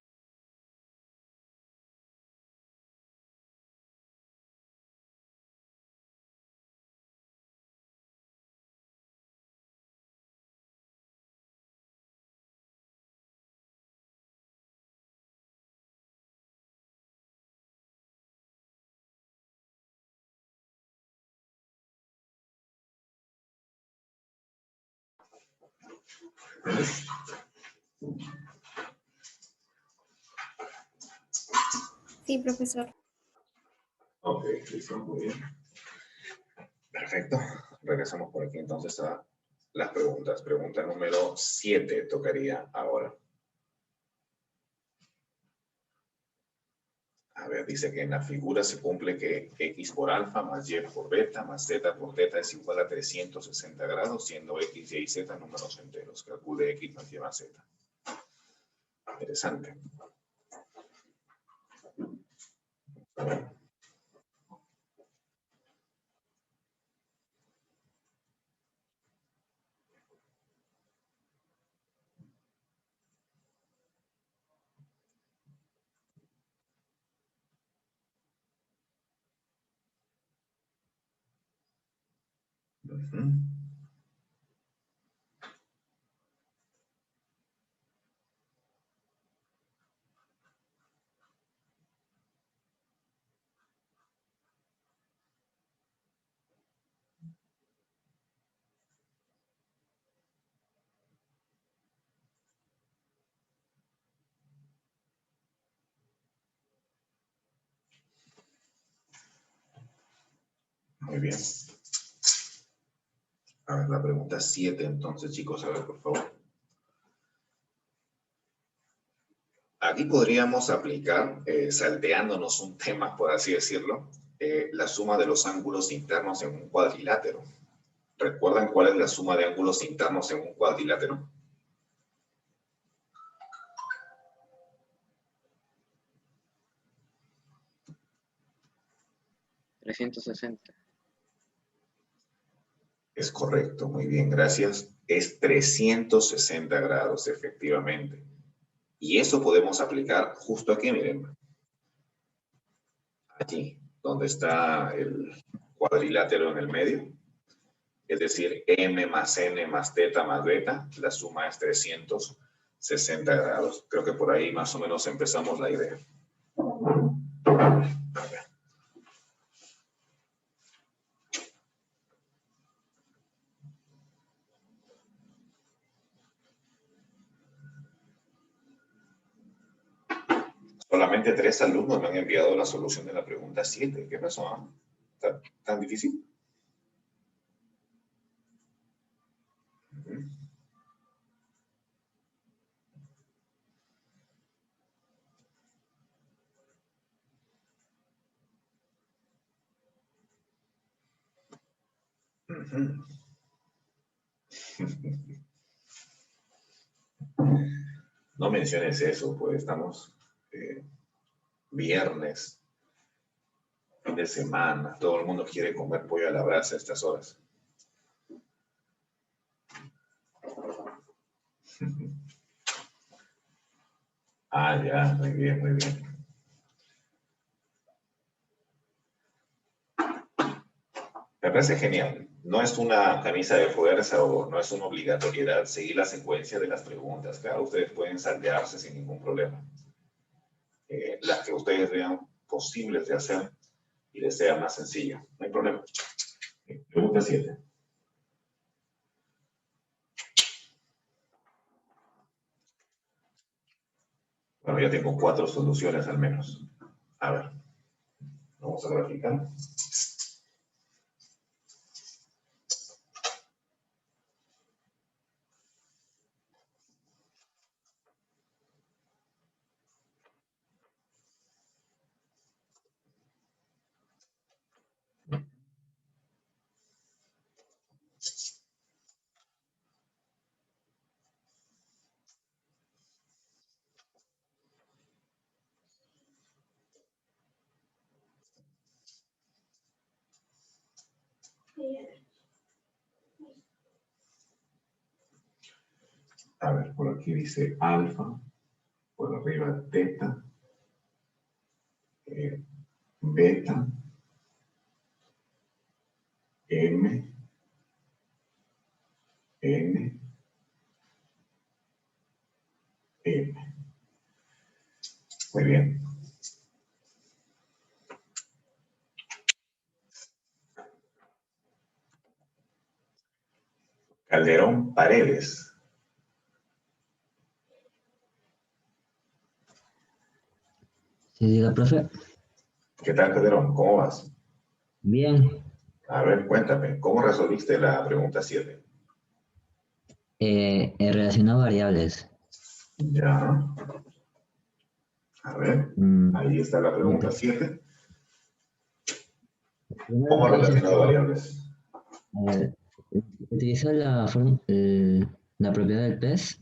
Sí, profesor. Ok, listo, muy bien. Perfecto. Regresamos por aquí entonces a las preguntas. Pregunta número 7 tocaría ahora. A ver, dice que en la figura se cumple que x por alfa más y por beta más z por teta es igual a 360 grados, siendo x, y z números enteros. Calcule x más y más z. Interesante. Ujú. Muy bien. A ver, la pregunta 7 entonces, chicos, a ver, por favor. Aquí podríamos aplicar, salteándonos un tema, por así decirlo, la suma de los ángulos internos en un cuadrilátero. ¿Recuerdan cuál es la suma de ángulos internos en un cuadrilátero? $360. Es correcto, muy bien, gracias. Es 360 grados, efectivamente. Y eso podemos aplicar justo aquí, miren. Aquí, donde está el cuadrilátero en el medio. Es decir, m más n más teta más beta. La suma es 360 grados. Creo que por ahí más o menos empezamos la idea. Solamente 3 alumnos me han enviado la solución de la pregunta 7. ¿Qué pasó? ¿Tan difícil? No menciones eso, pues estamos viernes, fin de semana, todo el mundo quiere comer pollo a la brasa a estas horas. Ah, ya, muy bien, muy bien. Me parece genial. No es una camisa de fuerza o no es una obligatoriedad seguir la secuencia de las preguntas. Claro, ustedes pueden saltearse sin ningún problema. Las que ustedes vean posibles de hacer y les sea más sencillo. No hay problema. Pregunta 7. Bueno, ya tengo 4 soluciones al menos. A ver, vamos a graficar. A ver, por aquí dice alfa, por arriba teta, beta, m, n, m. Muy bien. Calderón Paredes. Sí, diga, profe. ¿Qué tal, Calderón? ¿Cómo vas? Bien. A ver, cuéntame, ¿cómo resolviste la pregunta 7? Relacionado a variables. Ya. A ver, ahí está la pregunta 7. ¿Cómo relacionado variables? Utilizo la propiedad del PES,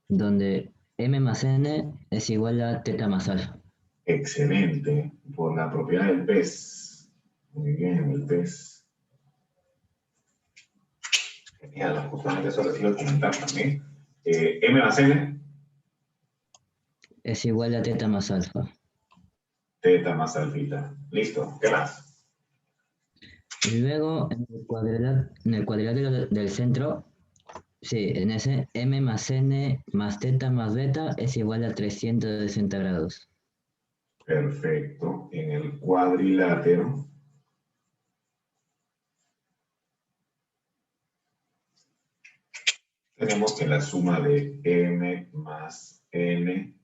donde m más n es igual a teta más alfa. Excelente. Por la propiedad del PES. Muy bien, el PES. Genial, justamente eso les iba a comentar también. M más n. Es igual a teta más alfa. Teta más alfita. Listo, ¿qué más? Y luego, en el cuadrilátero del centro, sí, en ese m más n más teta más beta es igual a 360 grados. Perfecto. En el cuadrilátero. Tenemos que la suma de m más n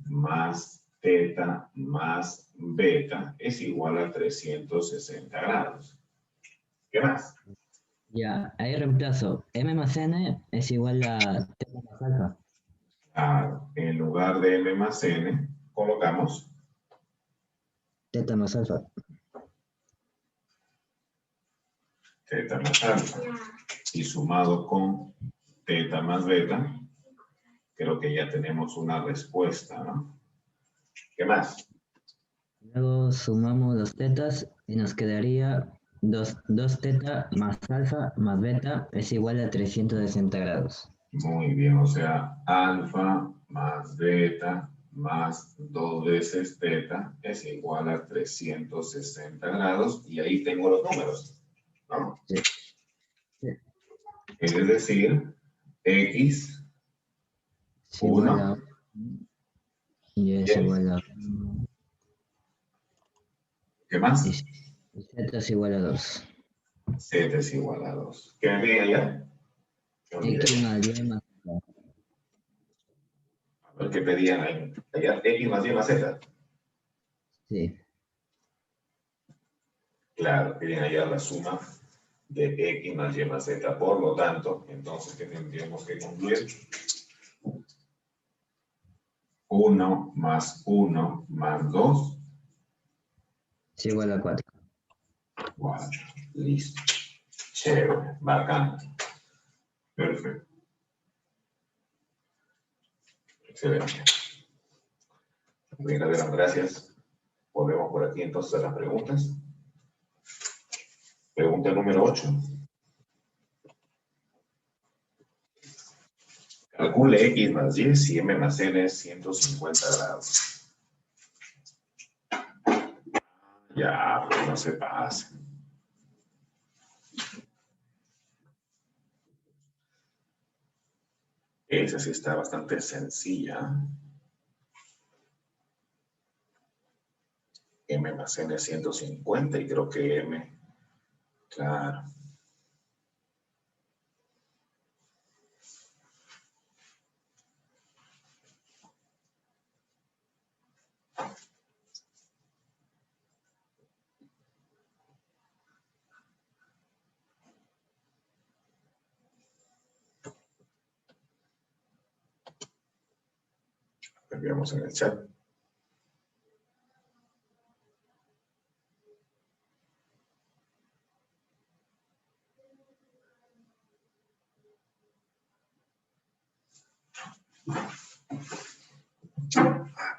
más teta más beta es igual a 360 grados. ¿Qué más? Ya, ahí reemplazo. M más N es igual a teta más alfa. En lugar de M más N, colocamos Teta más alfa. teta más alfa. Y sumado con teta más beta, creo que ya tenemos una respuesta, ¿no? ¿Qué más? Luego sumamos los tetas y nos quedaría 2 teta más alfa más beta es igual a 360 grados. Muy bien, o sea, alfa más beta más 2 veces teta es igual a 360 grados y ahí tengo los números, ¿no? Sí. Sí. Es decir, X Es igual a 1 y es igual a ¿qué más? y z es igual a 2. Z es igual a 2. ¿Qué me piden allá? X más y más z. A ver qué pedían ahí. Allá, X más Y más Z. Sí. Claro, piden allá la suma de X más Y más Z. Por lo tanto, entonces, ¿qué tendríamos que concluir? 1 más 1 más 2. Es igual a 4. 4. Listo. Chévere. Bacán. Perfecto. Excelente. Bien, Calderón, gracias. Volvemos por aquí entonces a las preguntas. Pregunta número 8. Calcule X más Y si M más N es 150 grados. Ya, pues no se pase. Esa sí está bastante sencilla. M más N es 150 y creo que M, claro. Enviamos en el chat.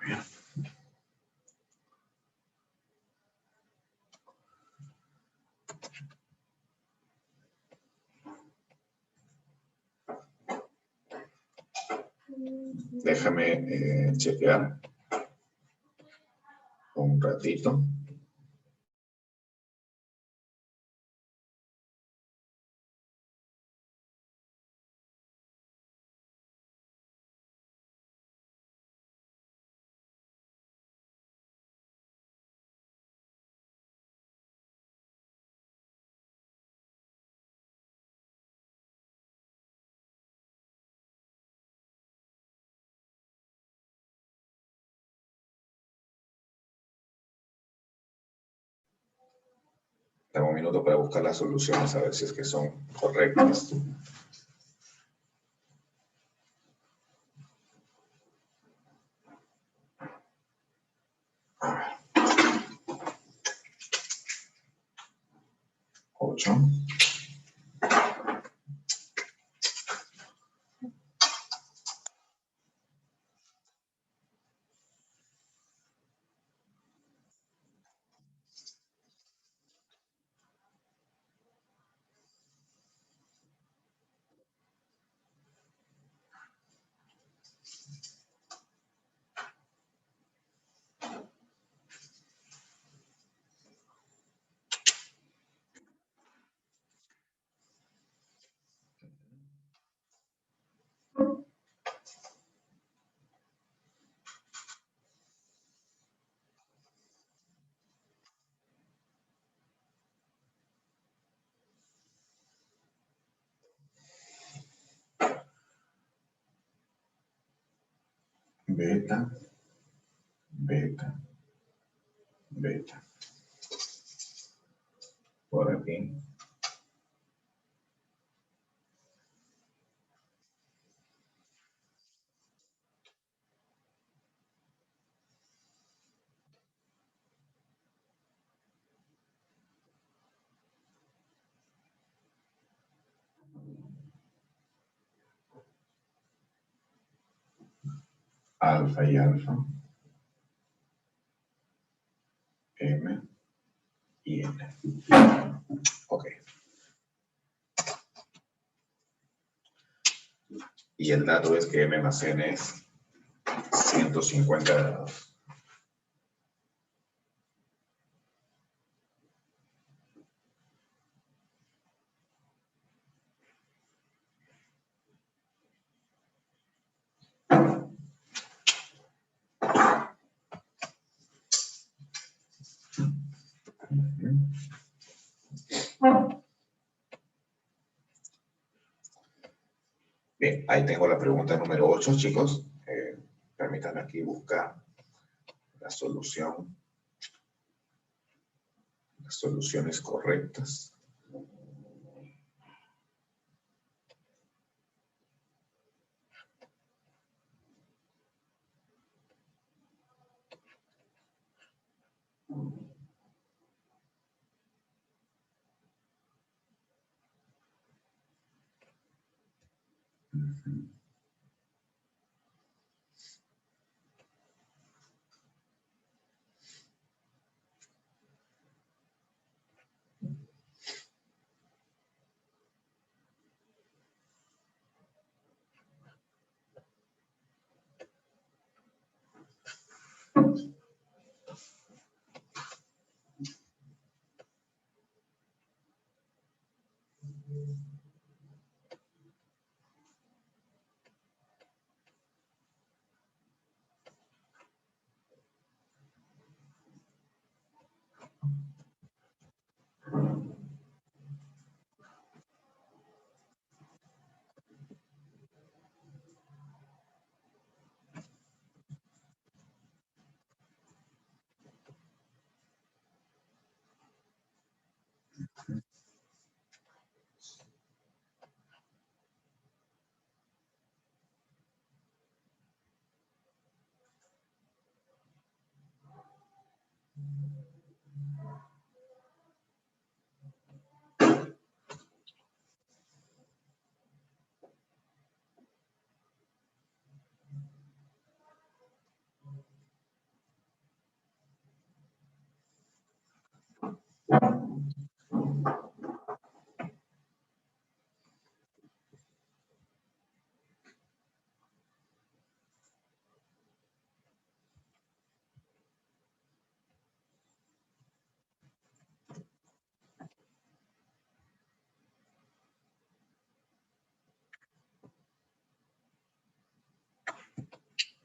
Bien. Déjame chequear un ratito. Dame un minuto para buscar las soluciones a ver si es que son correctas. A ver. 8. Beta, beta, beta. Por aquí. alfa y alfa, m y n. Ok. Y el dato es que m más n es 150 grados. Bien, ahí tengo la pregunta número 8, chicos. Permítanme aquí buscar la solución, las soluciones correctas.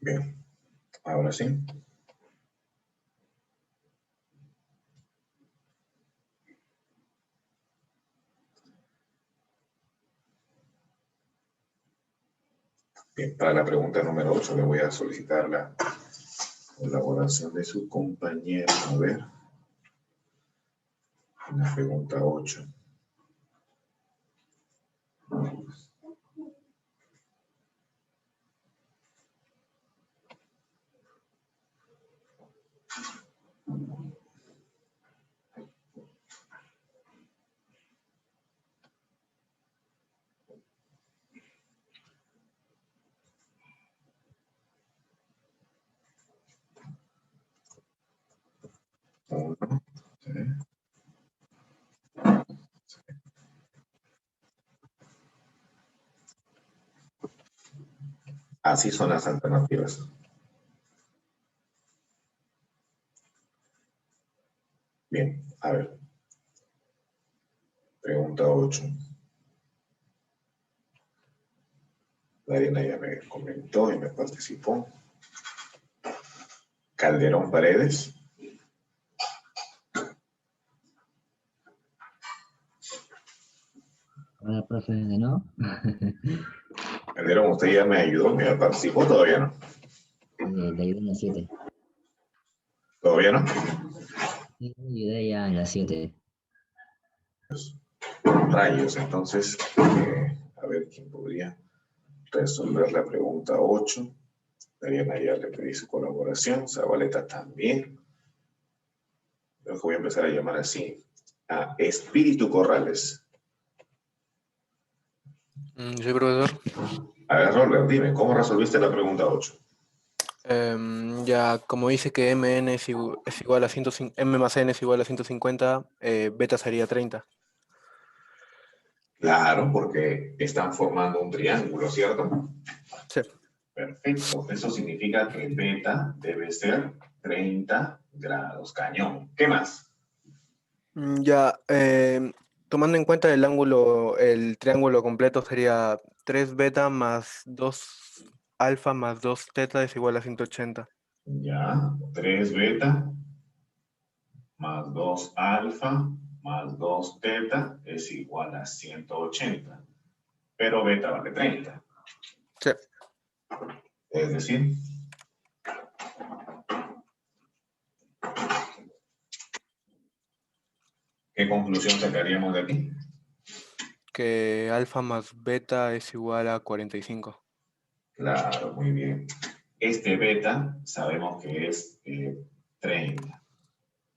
Bien, ahora sí. Bien, para la pregunta número 8 le voy a solicitar la colaboración de su compañero. A ver. En la pregunta 8. Así son las alternativas. Bien, a ver. Pregunta 8. Darina ya me comentó y me participó. Calderón Paredes. Hola, profe, ¿de no? Calderón, usted ya me ayudó, me participó, todavía no. Le ayudé en la 7. ¿Todavía no? Sí, le ayudé ya en la 7. Rayos, entonces, a ver quién podría resolver la pregunta 8. Dariana ya le pedí su colaboración, Zabaleta también. Creo que voy a empezar a llamar así a Espíritu Corrales. Sí, profesor. A ver, Robert, dime, ¿cómo resolviste la pregunta 8? Ya, como dice que mn es igual a 150, m más n es igual a 150, beta sería 30. Claro, porque están formando un triángulo, ¿cierto? Sí. Perfecto. Eso significa que beta debe ser 30 grados. Cañón. ¿Qué más? Ya, tomando en cuenta el ángulo, el triángulo completo sería 3 beta más 2 alfa más 2 teta es igual a 180. Ya, 3 beta más 2 alfa más 2 teta es igual a 180. Pero beta vale 30. Sí. Es decir, ¿qué conclusión sacaríamos de aquí? Que alfa más beta es igual a 45. Claro, muy bien. Este beta sabemos que es 30.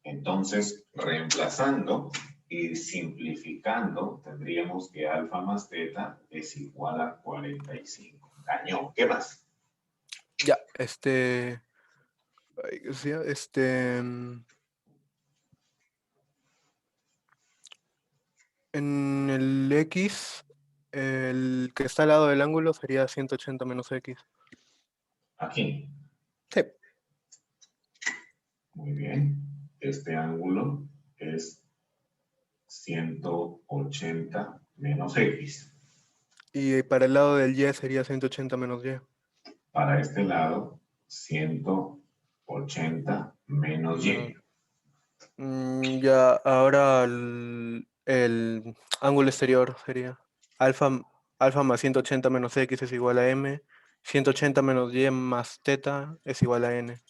Entonces, reemplazando y simplificando, tendríamos que alfa más beta es igual a 45. Cañón. ¿Qué más? Ya, ay, ¿qué decía? En el X, el que está al lado del ángulo sería 180 menos X. Aquí. Sí. Muy bien. Este ángulo es 180 menos X. Y para el lado del Y sería 180 menos Y. Para este lado, 180 menos Y. Ya, ahora el ángulo exterior sería alfa más 180 menos X es igual a M. 180 menos Y más teta es igual a N.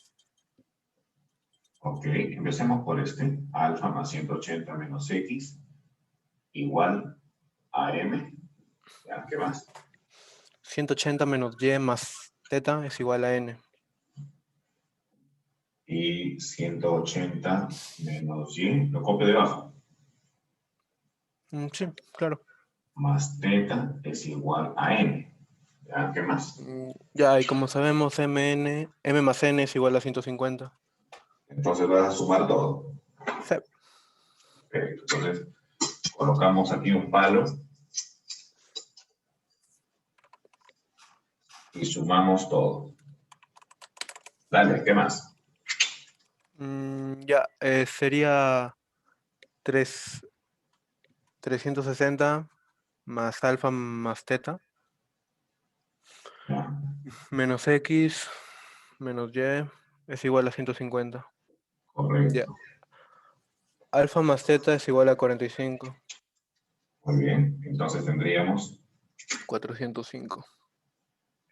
Ok, empecemos por este. Alfa más 180 menos X igual a M. ¿Ya? ¿Qué más? 180 menos Y más teta es igual a N. Y 180 menos Y, lo copio debajo. Sí, claro. Más teta es igual a N. ¿Ya? ¿Qué más? Ya, y como sabemos, M más N es igual a 150. Entonces vas a sumar todo. Sí. Perfecto. Entonces, colocamos aquí un palo y sumamos todo. Dale, ¿qué más? Ya, sería 360 más alfa más teta Ya, menos X menos Y es igual a 150. Ya. correcto. Alfa más teta es igual a 45. Muy bien. Entonces tendríamos, 405.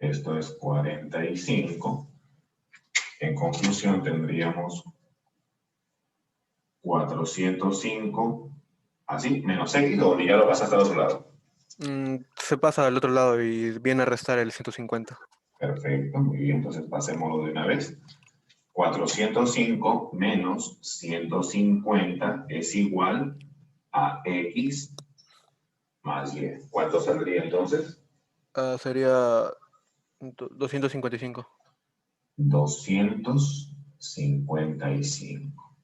esto es 45. En conclusión tendríamos 405, así, menos X, o ya lo pasaste al otro lado. Se pasa al otro lado y viene a restar el 150. Perfecto, muy bien. Entonces pasémoslo de una vez. 405 menos 150 es igual a X más Y. ¿Cuánto saldría entonces? Sería 255. 255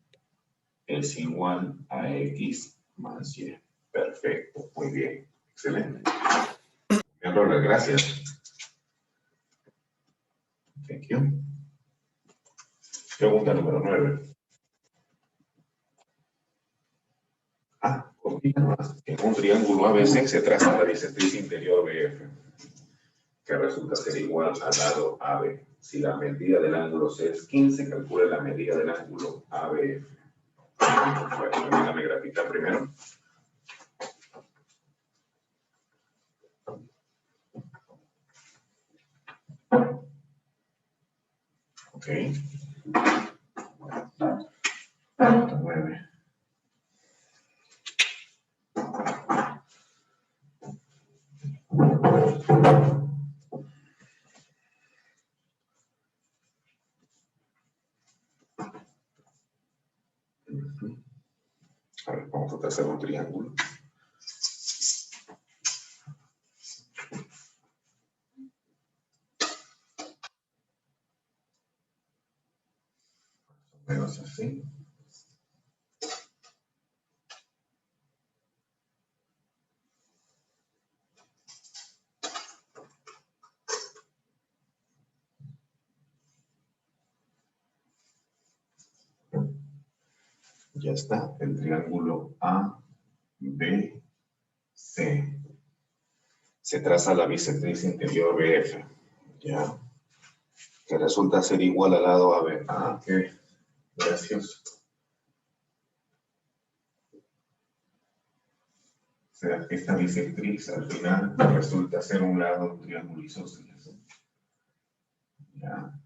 es igual a X más Y. Perfecto, muy bien. Excelente. Bien, Robert, gracias. Thank you. Pregunta número 9. Cortita más. En un triángulo ABC se traza la bisectriz interior BF, que resulta ser igual al lado AB. Si la medida del ángulo C es 15, calcule la medida del ángulo ABF. Bueno, déjame graficar primero. Ok. 9. A ver, vamos a trazar un triángulo. Ya está, el triángulo ABC. Se traza la bisectriz interior BF, ¿ya? Que resulta ser igual al lado AB. Ah, qué gracioso. O sea, esta bisectriz al final resulta ser un lado de un triángulo isósceles. ¿Ya?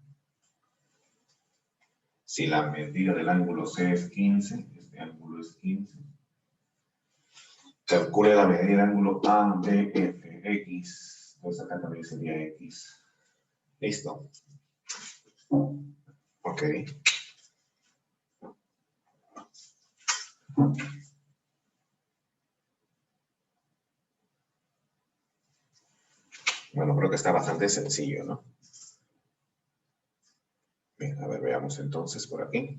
Si la medida del ángulo C es 15, este ángulo es 15. Calcule la medida del ángulo ABF, X. Pues acá también sería X. Listo. Ok. Bueno, creo que está bastante sencillo, ¿no? Bien, a ver, veamos entonces por aquí.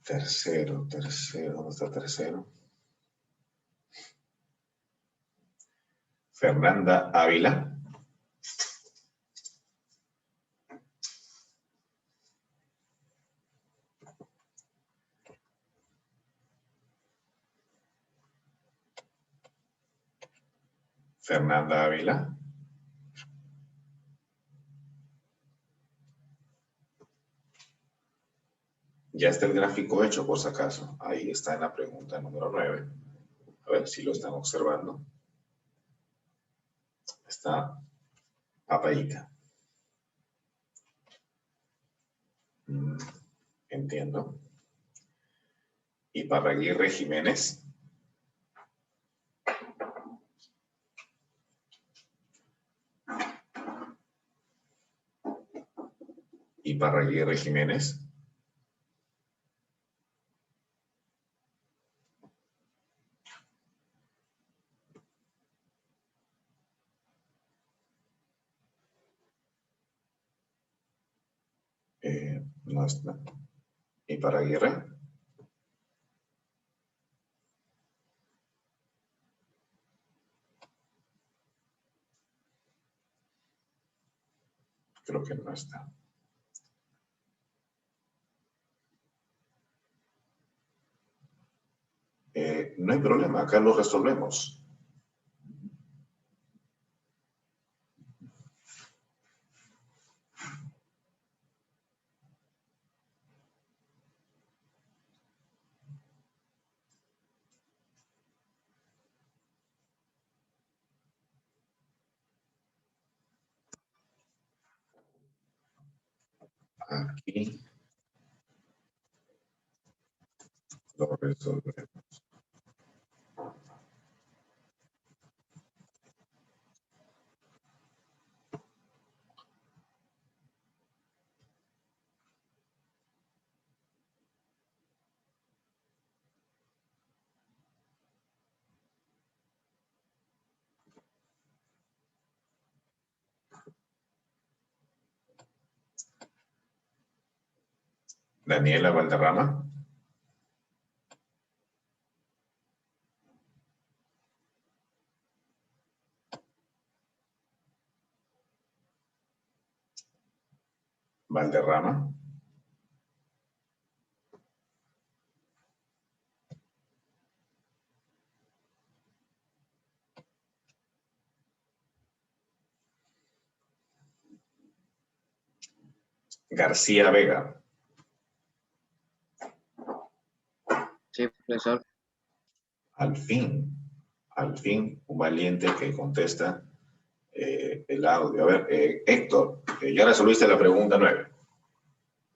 Tercero, ¿dónde está tercero? Fernanda Ávila. Fernanda Ávila. Ya está el gráfico hecho, por si acaso. Ahí está en la pregunta número 9. A ver si lo están observando. Está papayita. Entiendo. Y Parraguirre Jiménez. Y Parraguirre Jiménez. No está. ¿Y Parraguirre? Creo que no está. No hay problema, acá lo resolvemos. Aquí lo resolvemos. Daniela Valderrama. Valderrama. García Vega. Sí, profesor. Al fin, un valiente que contesta el audio. A ver, Héctor, ya resolviste la pregunta 9.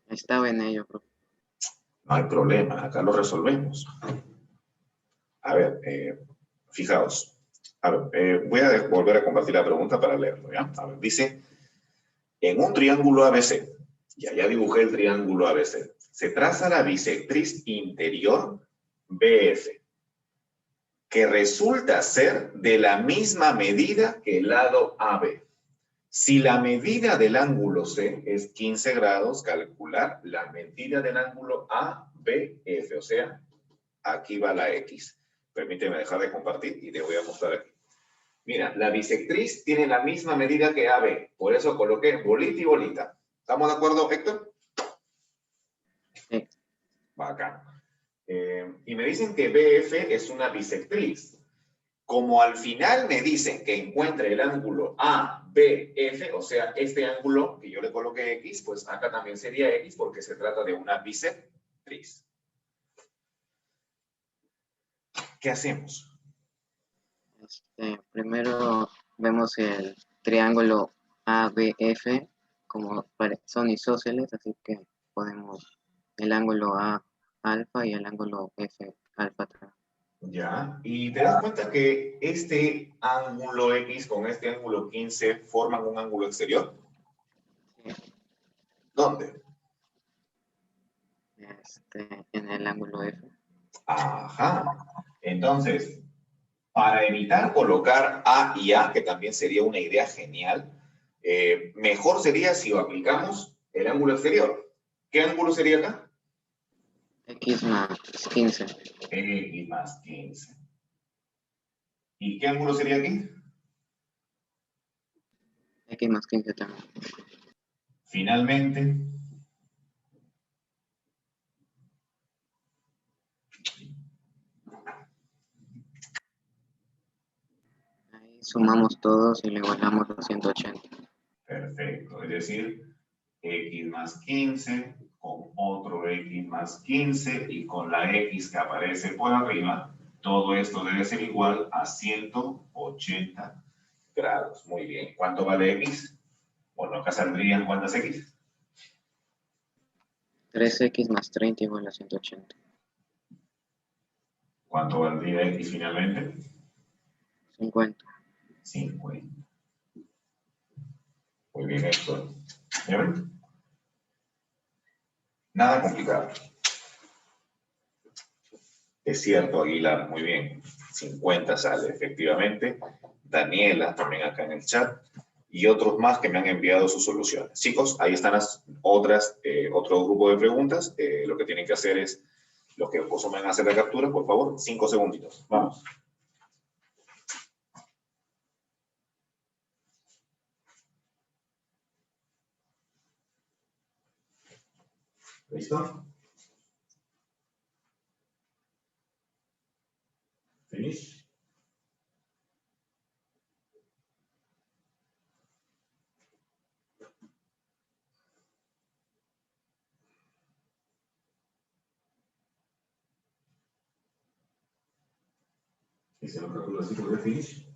Estaba en ello, profe. No hay problema, acá lo resolvemos. A ver, fijaos. A ver, voy a volver a compartir la pregunta para leerlo, ¿ya? A ver, dice, en un triángulo ABC, ya dibujé el triángulo ABC, se traza la bisectriz interior BF, que resulta ser de la misma medida que el lado AB. Si la medida del ángulo C es 15 grados, calcular la medida del ángulo ABF, o sea, aquí va la X. Permíteme dejar de compartir y te voy a mostrar aquí. Mira, la bisectriz tiene la misma medida que AB. Por eso coloqué bolita y bolita. ¿Estamos de acuerdo, Héctor? Sí. Bacán. Y me dicen que BF es una bisectriz. Como al final me dicen que encuentre el ángulo ABF, o sea, este ángulo que yo le coloqué X, pues acá también sería X porque se trata de una bisectriz. ¿Qué hacemos? Primero vemos el triángulo ABF, como son isósceles, así que ponemos el ángulo A alfa y el ángulo F alfa también. Ya, y te das cuenta que este ángulo X con este ángulo 15 forman un ángulo exterior. ¿Dónde? En el ángulo F. Ajá. Entonces, para evitar colocar A y A, que también sería una idea genial, mejor sería si aplicamos el ángulo exterior. ¿Qué ángulo sería acá? X más 15. X más 15. ¿Y qué ángulo sería aquí? X más 15 también. Finalmente, Ahí sumamos todos y le igualamos los 180. perfecto. Es decir, X más 15 con otro X más 15 y con la X que aparece por arriba, todo esto debe ser igual a 180 grados. Muy bien. ¿Cuánto vale X? Bueno, acá saldrían ¿cuántas X? 3X más 30 igual a 180. ¿Cuánto valdría X finalmente? 50. 50. Muy bien, Héctor. ¿Ya ven? Nada complicado. Es cierto, Aguilar, muy bien. 50 sale, efectivamente. Daniela, también acá en el chat. Y otros más que me han enviado sus soluciones. Chicos, ahí están las otras, otro grupo de preguntas. Lo que tienen que hacer es, los que consumen hacer la captura, por favor, 5 segunditos. Vamos. ¿Listo? Finish. ¿Y se lo calculo así por finish?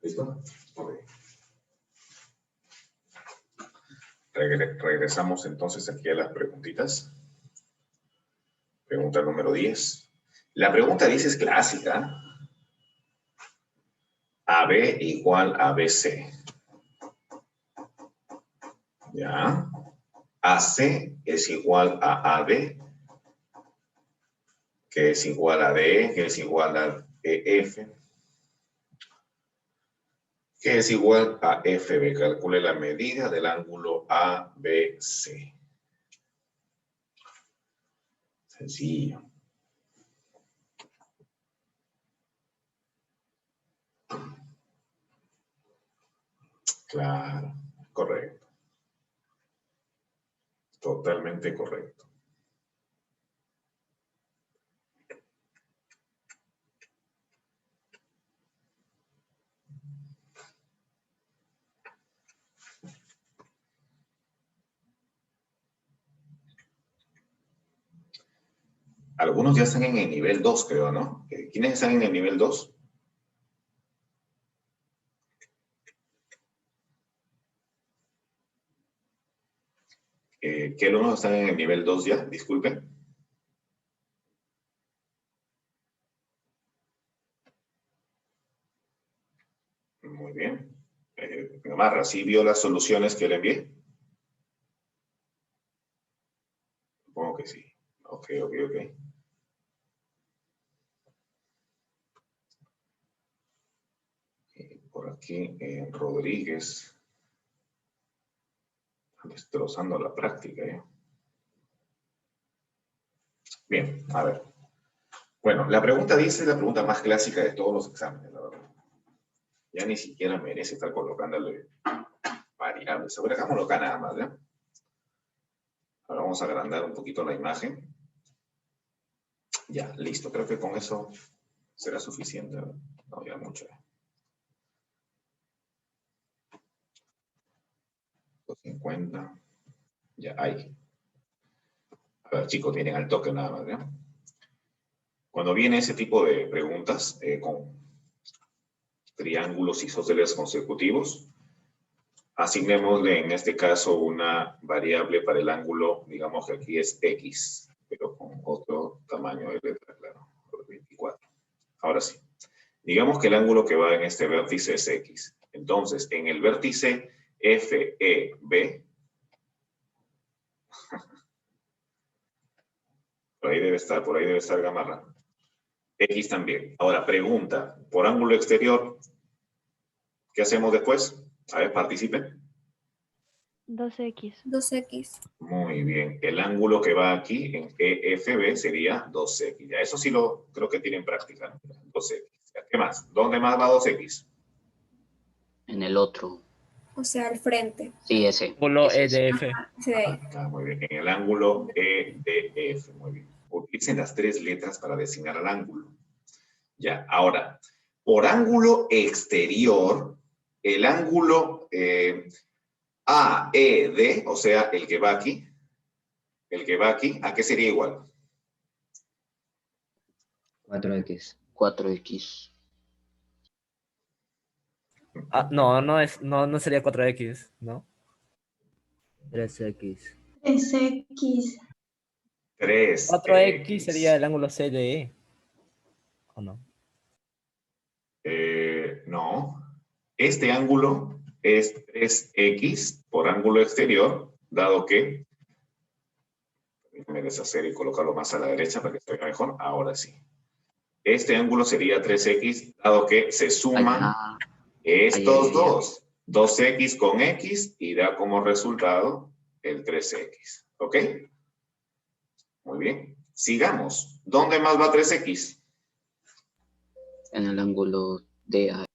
¿Listo? Ok. Regresamos entonces aquí a las preguntitas. Pregunta número 10. La pregunta dice es clásica. AB igual a BC. ¿Ya? AC es igual a AD, que es igual a DE, que es igual a EF, que es igual a FB. Calcule la medida del ángulo ABC. Sencillo. Claro, correcto. Totalmente correcto. Algunos ya están en el nivel 2, creo, ¿no? ¿Quiénes están en el nivel 2? ¿Qué alumnos están en el nivel 2 ya? Disculpen. Muy bien. Gamarra, ¿sí vio las soluciones que le envié? Supongo que sí. Ok. Por aquí, Rodríguez. Destrozando la práctica, ¿eh? Bien, a ver. Bueno, la pregunta dice, la pregunta más clásica de todos los exámenes, la verdad. Ya ni siquiera merece estar colocándole variables. Ahora hagámoslo acá nada más, ¿ya? Ahora vamos a agrandar un poquito la imagen. Ya, listo. Creo que con eso será suficiente. No, ya mucho. 250. Ya, ahí. A ver, chicos, vienen al toque nada más, ¿ya? Cuando viene ese tipo de preguntas con triángulos isósceles consecutivos, asignémosle en este caso una variable para el ángulo, digamos que aquí es X, pero con otro tamaño de letra, claro, 24. Ahora sí, digamos que el ángulo que va en este vértice es X. Entonces, en el vértice FEB, por ahí debe estar Gamarra. X también. Ahora, pregunta, por ángulo exterior, ¿qué hacemos después? A ver, participen. 2x. 2x. Muy bien. El ángulo que va aquí en EFB sería 2x. Ya, eso sí lo creo que tienen práctica, ¿no? 2x. ¿Qué más? ¿Dónde más va 2x? En el otro. O sea, al frente. Sí, ese. Ángulo Ese, ese. EDF. Ese de ahí. Muy bien. En el ángulo EDF. Muy bien. Utilicen las 3 letras para designar al ángulo. Ya, ahora, por ángulo exterior, el ángulo AED, o sea, el que va aquí, ¿a qué sería igual? 4X. 4x. Ah, no sería 4X, ¿no? 3X. 3X. 4X sería el ángulo CDE. ¿O no? No. Este ángulo es 3x por ángulo exterior, dado que, déjame deshacer y colocarlo más a la derecha para que esté mejor. Ahora sí. Este ángulo sería 3x, dado que se suman estos dos. 2x con x y da como resultado el 3x. ¿Ok? Muy bien. Sigamos. ¿Dónde más va 3x? En el ángulo DA.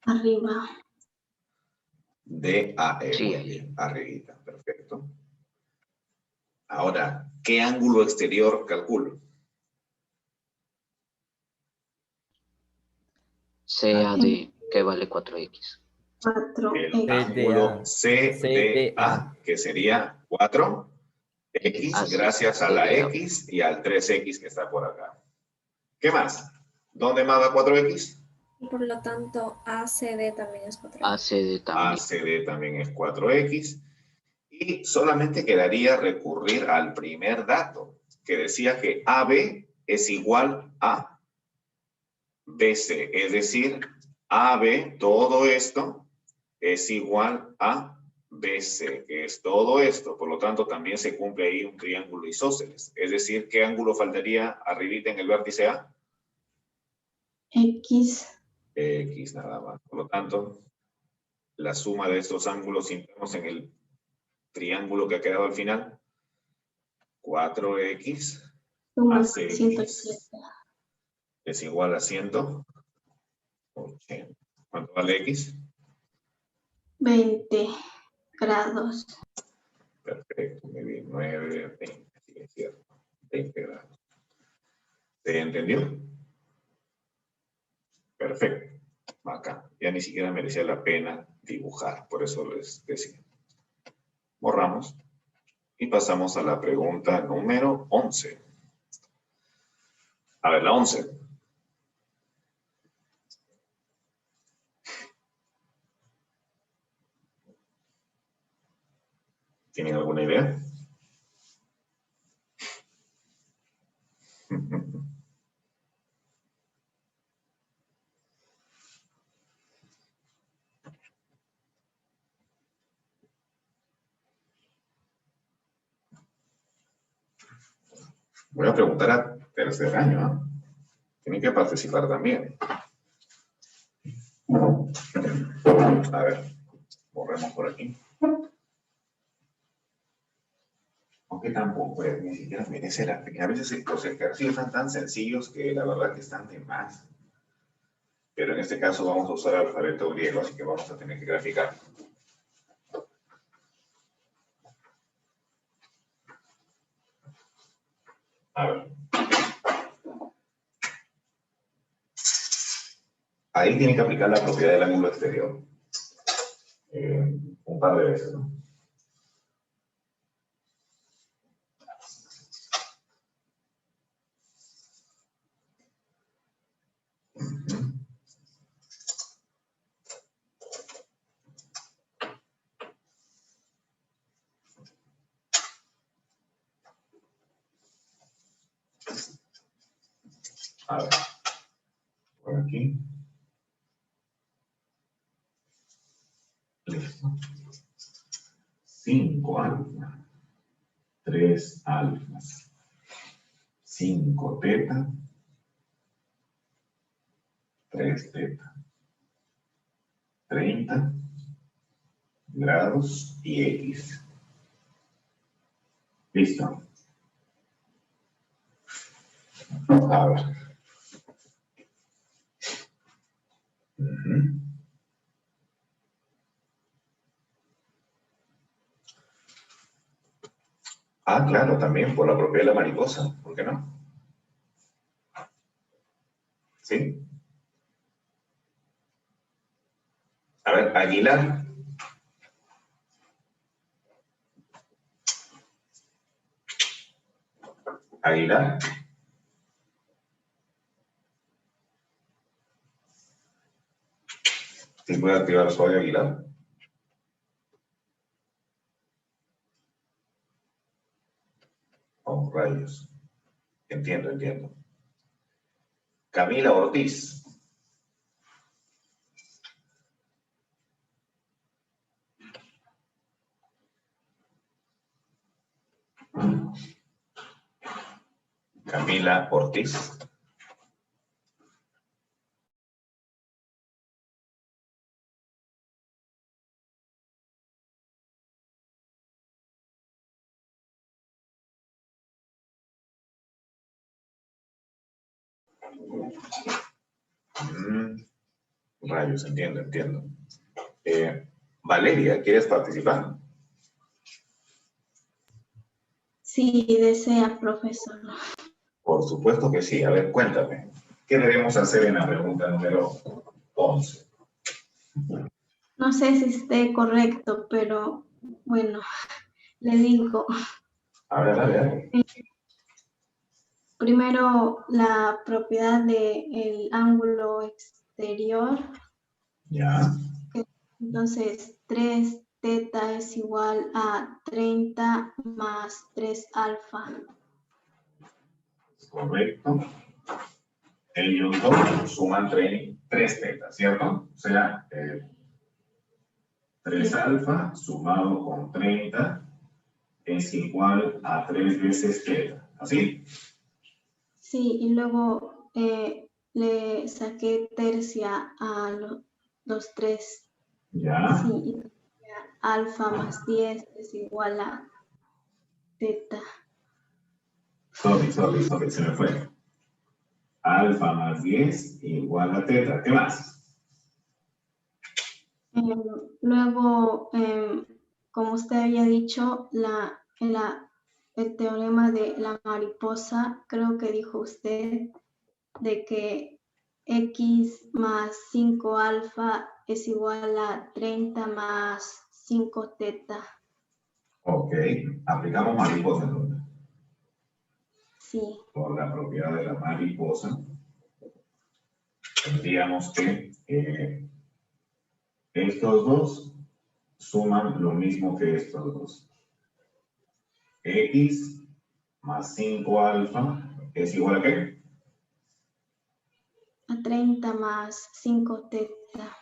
Arriba. DAE. Sí, muy ahí. bien. Arribita. Perfecto. Ahora, ¿qué ángulo exterior calculo? CAD, que vale 4x. 4X. El ángulo CDA, que sería 4x, gracias a la x y al 3x que está por acá. ¿Qué más? ¿Dónde más va 4x? Por lo tanto, ACD también es 4x. ACD también. ACD también es 4x. Y solamente quedaría recurrir al primer dato, que decía que AB es igual a BC. Es decir, AB, todo esto, es igual a BC, que es todo esto. Por lo tanto, también se cumple ahí un triángulo isósceles. Es decir, ¿qué ángulo faltaría arribita en el vértice A? X. X nada más. Por lo tanto, la suma de estos ángulos internos en el triángulo que ha quedado al final, 4x más x es igual a 180. ¿Cuánto vale x? 20 grados. Perfecto, muy bien. 9, 20, sí, es cierto. 20 grados. ¿Se entendió? Perfecto. Acá. Ya ni siquiera merecía la pena dibujar, por eso les decía. Borramos y pasamos a la pregunta número 11. A ver, la 11. ¿Tienen alguna idea? Voy a preguntar a tercer año, ¿eh? Tienen que participar también. A ver, borremos por aquí. Aunque tampoco, ni siquiera merece la pena. A veces los ejercicios están tan sencillos que la verdad que están de más. Pero en este caso vamos a usar el alfabeto griego, así que vamos a tener que graficar. A ver. Ahí tiene que aplicar la propiedad del ángulo exterior. Un par de veces, ¿no? A ver, por aquí. Listo. 5 alfa, 3 alfas, 5 teta, 3 teta, 30 grados y X. Listo. A ver. Ah, claro, también por la propiedad de la mariposa, ¿por qué no? ¿Sí? A ver, Aguilar. Aguilar. ¿Sí puede activar su audio, Aguilar? Oh, rayos. Entiendo, entiendo. Camila Ortiz. Camila Ortiz. Rayos, entiendo, entiendo. Valeria, ¿quieres participar? Sí, desea, profesor. Por supuesto que sí. A ver, cuéntame. ¿Qué debemos hacer en la pregunta número 11? No sé si esté correcto, pero bueno, le digo. A ver, dale. Primero, la propiedad del ángulo exterior. Ya. Entonces, 3 teta es igual a 30 más 3 alfa. Correcto. Ellos dos suman 3 teta, ¿cierto? O sea, 3 alfa sumado con 30 es igual a 3 veces teta. ¿Así? Sí, y luego le saqué tercia a los 3. Ya. Sí, y alfa más 10 es igual a teta. Sorry, se me fue. Alfa más 10 igual a teta. ¿Qué más? Luego, como usted había dicho, el teorema de la mariposa, creo que dijo usted, de que x más 5 alfa es igual a 30 más 5 teta. Ok, aplicamos mariposa entonces. Sí. Por la propiedad de la mariposa, tendríamos que estos dos suman lo mismo que estos dos. X más 5 alfa es igual a ¿qué? A 30 más 5 teta.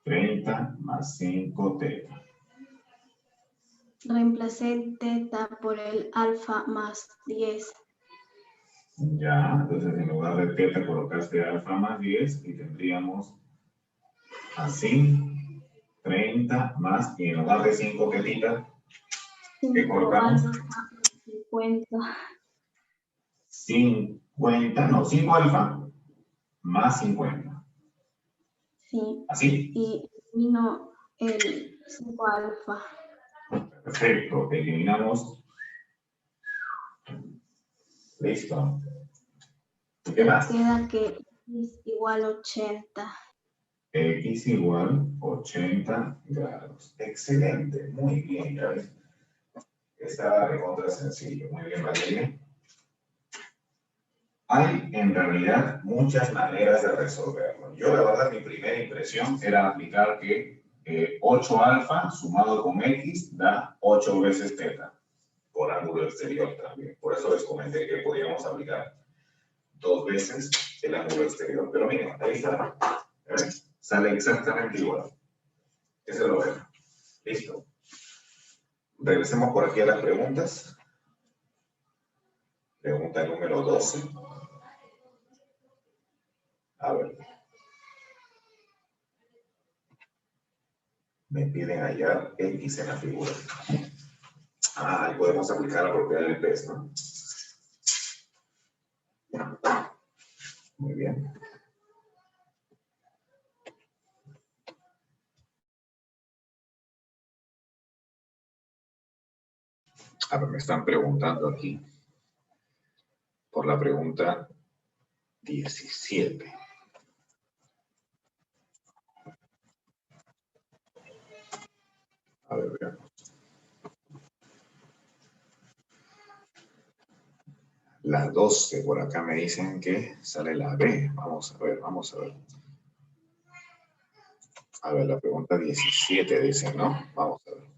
30 más 5 teta. Reemplacé teta por el alfa más 10. Ya, entonces en lugar de teta colocaste alfa más 10 y tendríamos Así. 30 más, y en lugar de 5, ¿qué tita? ¿Qué 5 colocamos? alfa, 50. 50, no, 5 alfa más 50. Sí. ¿Así? Y vino el 5 alfa. Perfecto, eliminamos. Listo. ¿Y qué más? Queda que x igual 80. X igual 80 grados. Excelente, muy bien, ya ves. Está recontra sencillo. Muy bien, Valeria. Hay en realidad muchas maneras de resolverlo. Yo, la verdad, mi primera impresión era aplicar que 8 alfa sumado con X da 8 veces teta por ángulo exterior también. Por eso les comenté que podíamos aplicar 2 veces el ángulo exterior. Pero miren, ahí está. Sale exactamente igual. Eso lo ven. Listo. Regresemos por aquí a las preguntas. Pregunta número 12. A ver. Me piden hallar X en la figura. Ah, ahí podemos aplicar la propiedad del pez, ¿no? Muy bien. A ver, me están preguntando aquí por la pregunta 17. A ver, veamos. La 12, por acá me dicen que sale la B. Vamos a ver, vamos a ver. A ver, la pregunta 17 dicen, ¿no? Vamos a ver.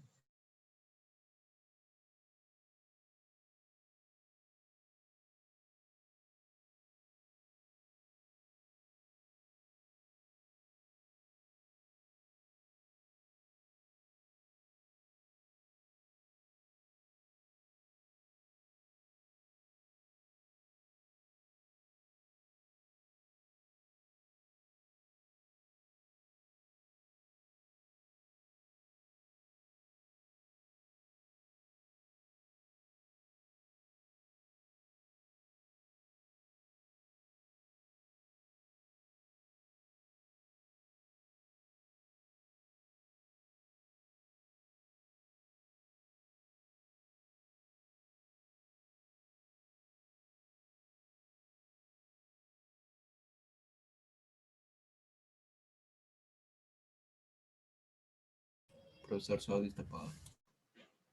Profesor, su audio está apagado.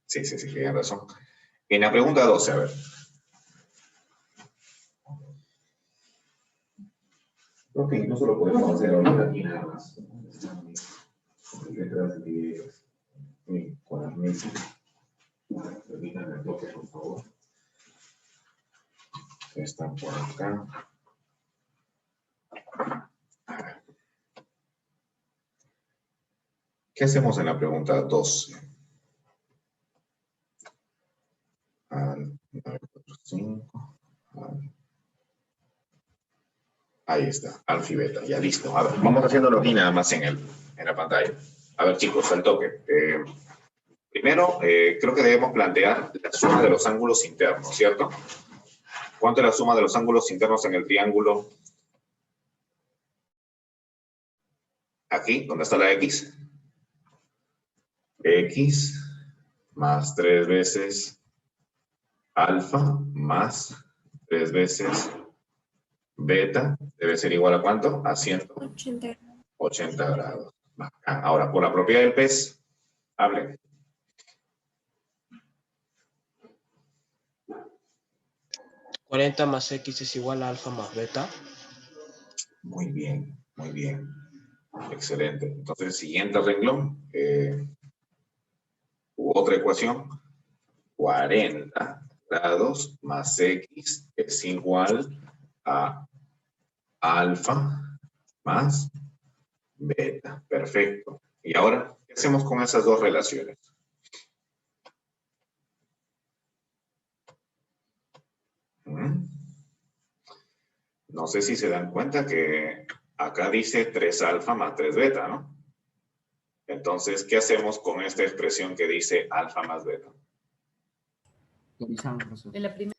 Sí, tienen razón. En la pregunta 12, a ver. Creo que incluso lo podemos hacer ahorita aquí nada más. Detrás de mi cuadernillo. Permítanme el toque, por favor. Están por acá. ¿Qué hacemos en la pregunta 12? Ahí está, alfa y beta, ya listo. A ver, vamos haciéndolo aquí nada más en la pantalla. A ver, chicos, al toque. Primero, creo que debemos plantear la suma de los ángulos internos, ¿cierto? ¿Cuánto es la suma de los ángulos internos en el triángulo? Aquí, ¿dónde está la X? X más 3 veces alfa más 3 veces beta debe ser igual a ¿cuánto? A 180 grados. Ahora, por la propiedad del pez, hable. ¿40 más X es igual a alfa más beta? Muy bien, muy bien. Excelente. Entonces, siguiente renglón. Otra ecuación. 40 grados más X es igual a alfa más beta. Perfecto. Y ahora, ¿qué hacemos con esas dos relaciones? No sé si se dan cuenta que acá dice 3 alfa más 3 beta, ¿no? Entonces, ¿qué hacemos con esta expresión que dice alfa más beta? En la primera.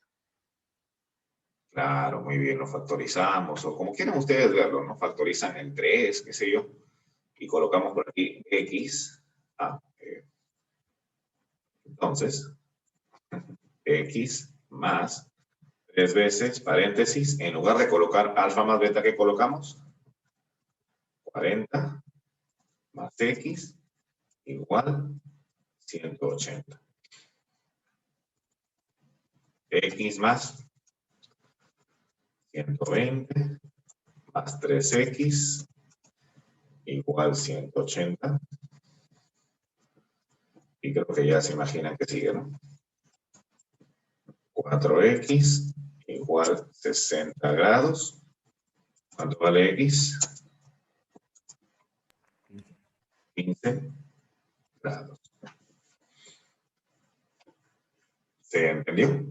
Claro, muy bien, lo factorizamos, o como quieran ustedes verlo, ¿no? Factorizan el 3, qué sé yo, y colocamos por aquí x. Entonces, x más 3 veces, paréntesis, en lugar de colocar alfa más beta, ¿qué colocamos? 40 más x igual 180. X más 120 más 3x igual 180. Y creo que ya se imaginan que sigue, ¿no? 4x igual 60 grados. ¿Cuánto vale x? 15 grados. ¿Se entendió?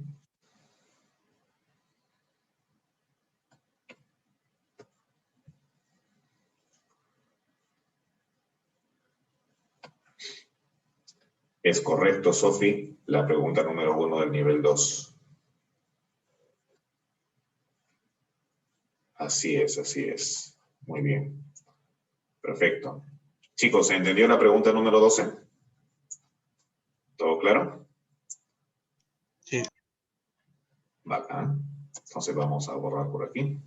Es correcto, Sofi, la pregunta número 1 del nivel 2. Así es, así es. Muy bien. Perfecto. Chicos, ¿se entendió la pregunta número 12? ¿Todo claro? Sí. Bacán. Entonces vamos a borrar por aquí.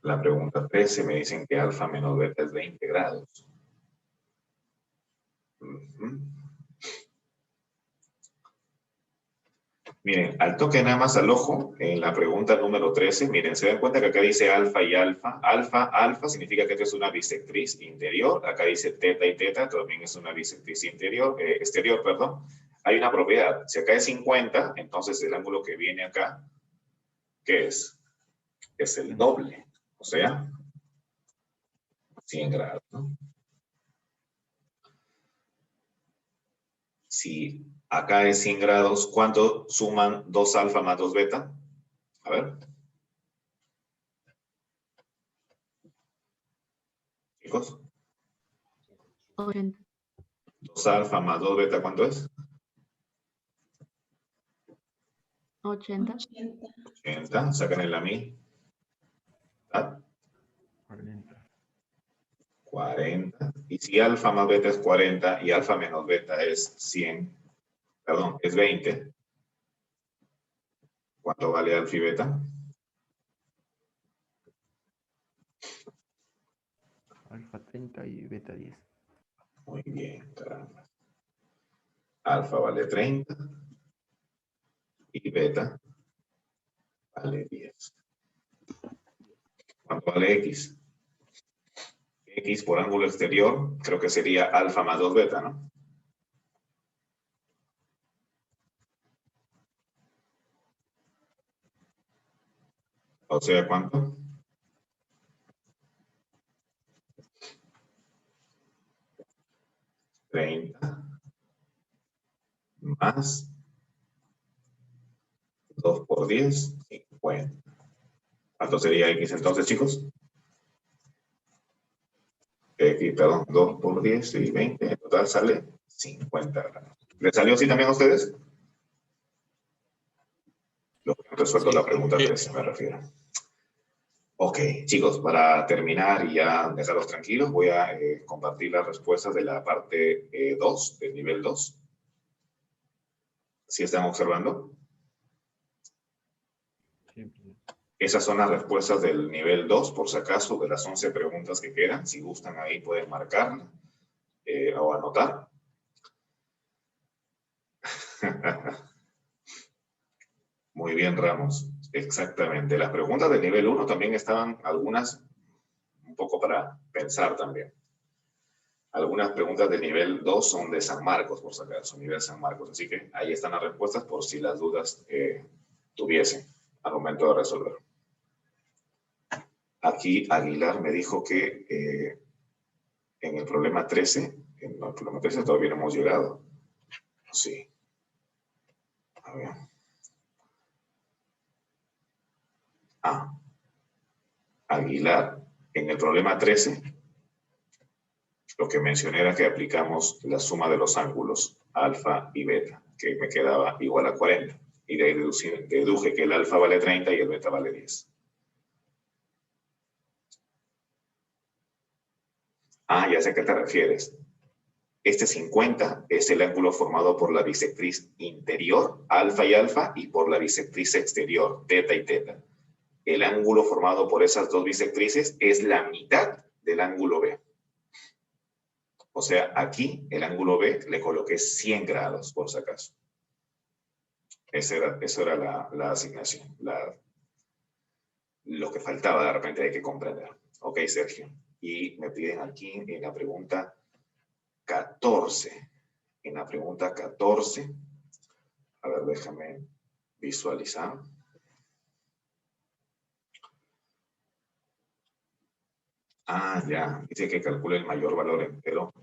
La pregunta 13 me dicen que alfa menos beta es 20 grados. Miren, al toque nada más al ojo, en la pregunta número 13, miren, se dan cuenta que acá dice alfa y alfa. Alfa, alfa significa que esto es una bisectriz interior. Acá dice teta y teta, también es una bisectriz interior, exterior, perdón. Hay una propiedad. Si acá es 50, entonces el ángulo que viene acá, ¿qué es? Es el doble. O sea, 100 grados, ¿no? Si acá es 100 grados, ¿cuánto suman 2 alfa más 2 beta? A ver. Chicos. 80. 2 alfa más 2 beta, ¿cuánto es? 80. 80. Sacan el mi. 40. Y si alfa más beta es 40 y alfa menos beta es 100, perdón, es 20. ¿Cuánto vale alfa y beta? Alfa 30 y beta 10. Muy bien, caramba. Alfa vale 30 y beta vale 10. ¿Cuánto vale x? X por ángulo exterior, creo que sería alfa más 2 beta, ¿no? O sea, ¿cuánto? Más 2 por 10, 50. ¿Cuánto sería x entonces, chicos? X, perdón, 2 por 10 y 20, en total sale 50 grados. ¿Les salió así también a ustedes? Lo que han resuelto la pregunta 13, me refiero. Ok, chicos, para terminar y ya dejarlos tranquilos, voy a compartir las respuestas de la parte 2, del nivel 2. ¿Sí están observando? Esas son las respuestas del nivel 2, por si acaso, de las 11 preguntas que quedan. Si gustan ahí pueden marcar o anotar. Muy bien, Ramos. Exactamente. Las preguntas del nivel 1 también estaban algunas un poco para pensar también. Algunas preguntas del nivel 2 son de San Marcos, por si acaso, nivel San Marcos. Así que ahí están las respuestas por si las dudas tuviesen al momento de resolver. Aquí Aguilar me dijo que en el problema 13, en el problema 13 todavía no hemos llegado. Sí. A ver. Aguilar. En el problema 13, lo que mencioné era que aplicamos la suma de los ángulos alfa y beta, que me quedaba igual a 40. Y de ahí deduje que el alfa vale 30 y el beta vale 10. Ah, ya sé a qué te refieres. Este 50 es el ángulo formado por la bisectriz interior, alfa y alfa, y por la bisectriz exterior, teta y teta. El ángulo formado por esas dos bisectrices es la mitad del ángulo B. O sea, aquí el ángulo B le coloqué 100 grados, por si acaso. Eso era la asignación. Lo que faltaba de repente hay que comprender. Ok, Sergio. Y me piden aquí en la pregunta 14. En la pregunta 14, a ver, déjame visualizar. Ah, ya, dice que calcule el mayor valor entero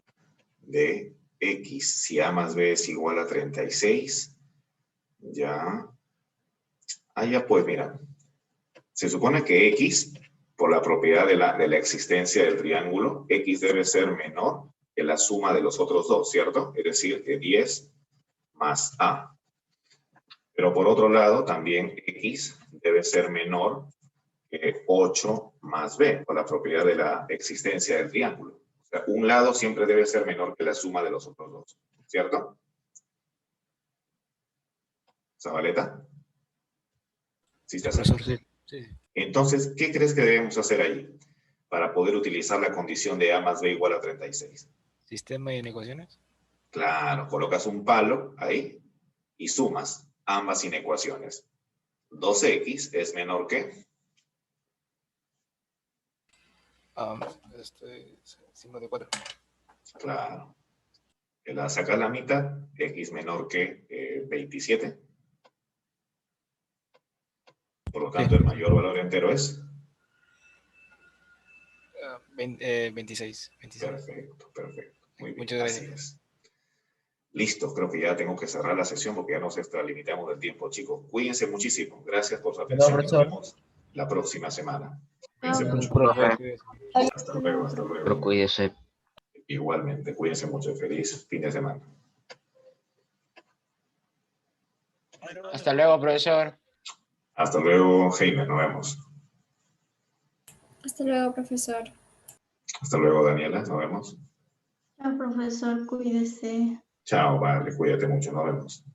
de X. Si A más B es igual a 36, ya. Ah, ya pues, mira. Se supone que X, por la propiedad de la existencia del triángulo, X debe ser menor que la suma de los otros dos, ¿cierto? Es decir, que 10 más A. Pero por otro lado, también X debe ser menor que 8 más B, por la propiedad de la existencia del triángulo. O sea, un lado siempre debe ser menor que la suma de los otros dos, ¿cierto? ¿Zabaleta? ¿Sí estás ahí? Profesor, sí. Entonces, ¿qué crees que debemos hacer ahí para poder utilizar la condición de A más B igual a 36? ¿Sistema y en ecuaciones? Claro, colocas un palo ahí y sumas ambas inecuaciones. 2x es menor que 54. Claro. La sacas la mitad, x menor que 27. Por lo tanto, el mayor valor entero es 26. Perfecto, perfecto. Muy bien. Muchas gracias. Así es. Listo, creo que ya tengo que cerrar la sesión porque ya nos extralimitamos del tiempo, chicos. Cuídense muchísimo. Gracias por su atención y nos vemos la próxima semana. Cuídense mucho. Hasta luego, hasta luego. Pero cuídese. Igualmente, cuídense mucho. Feliz fin de semana. Hasta luego, profesor. Hasta luego, Jaime. Nos vemos. Hasta luego, profesor. Hasta luego, Daniela. Nos vemos. Chao, profesor, cuídese. Chao, vale. Cuídate mucho. Nos vemos.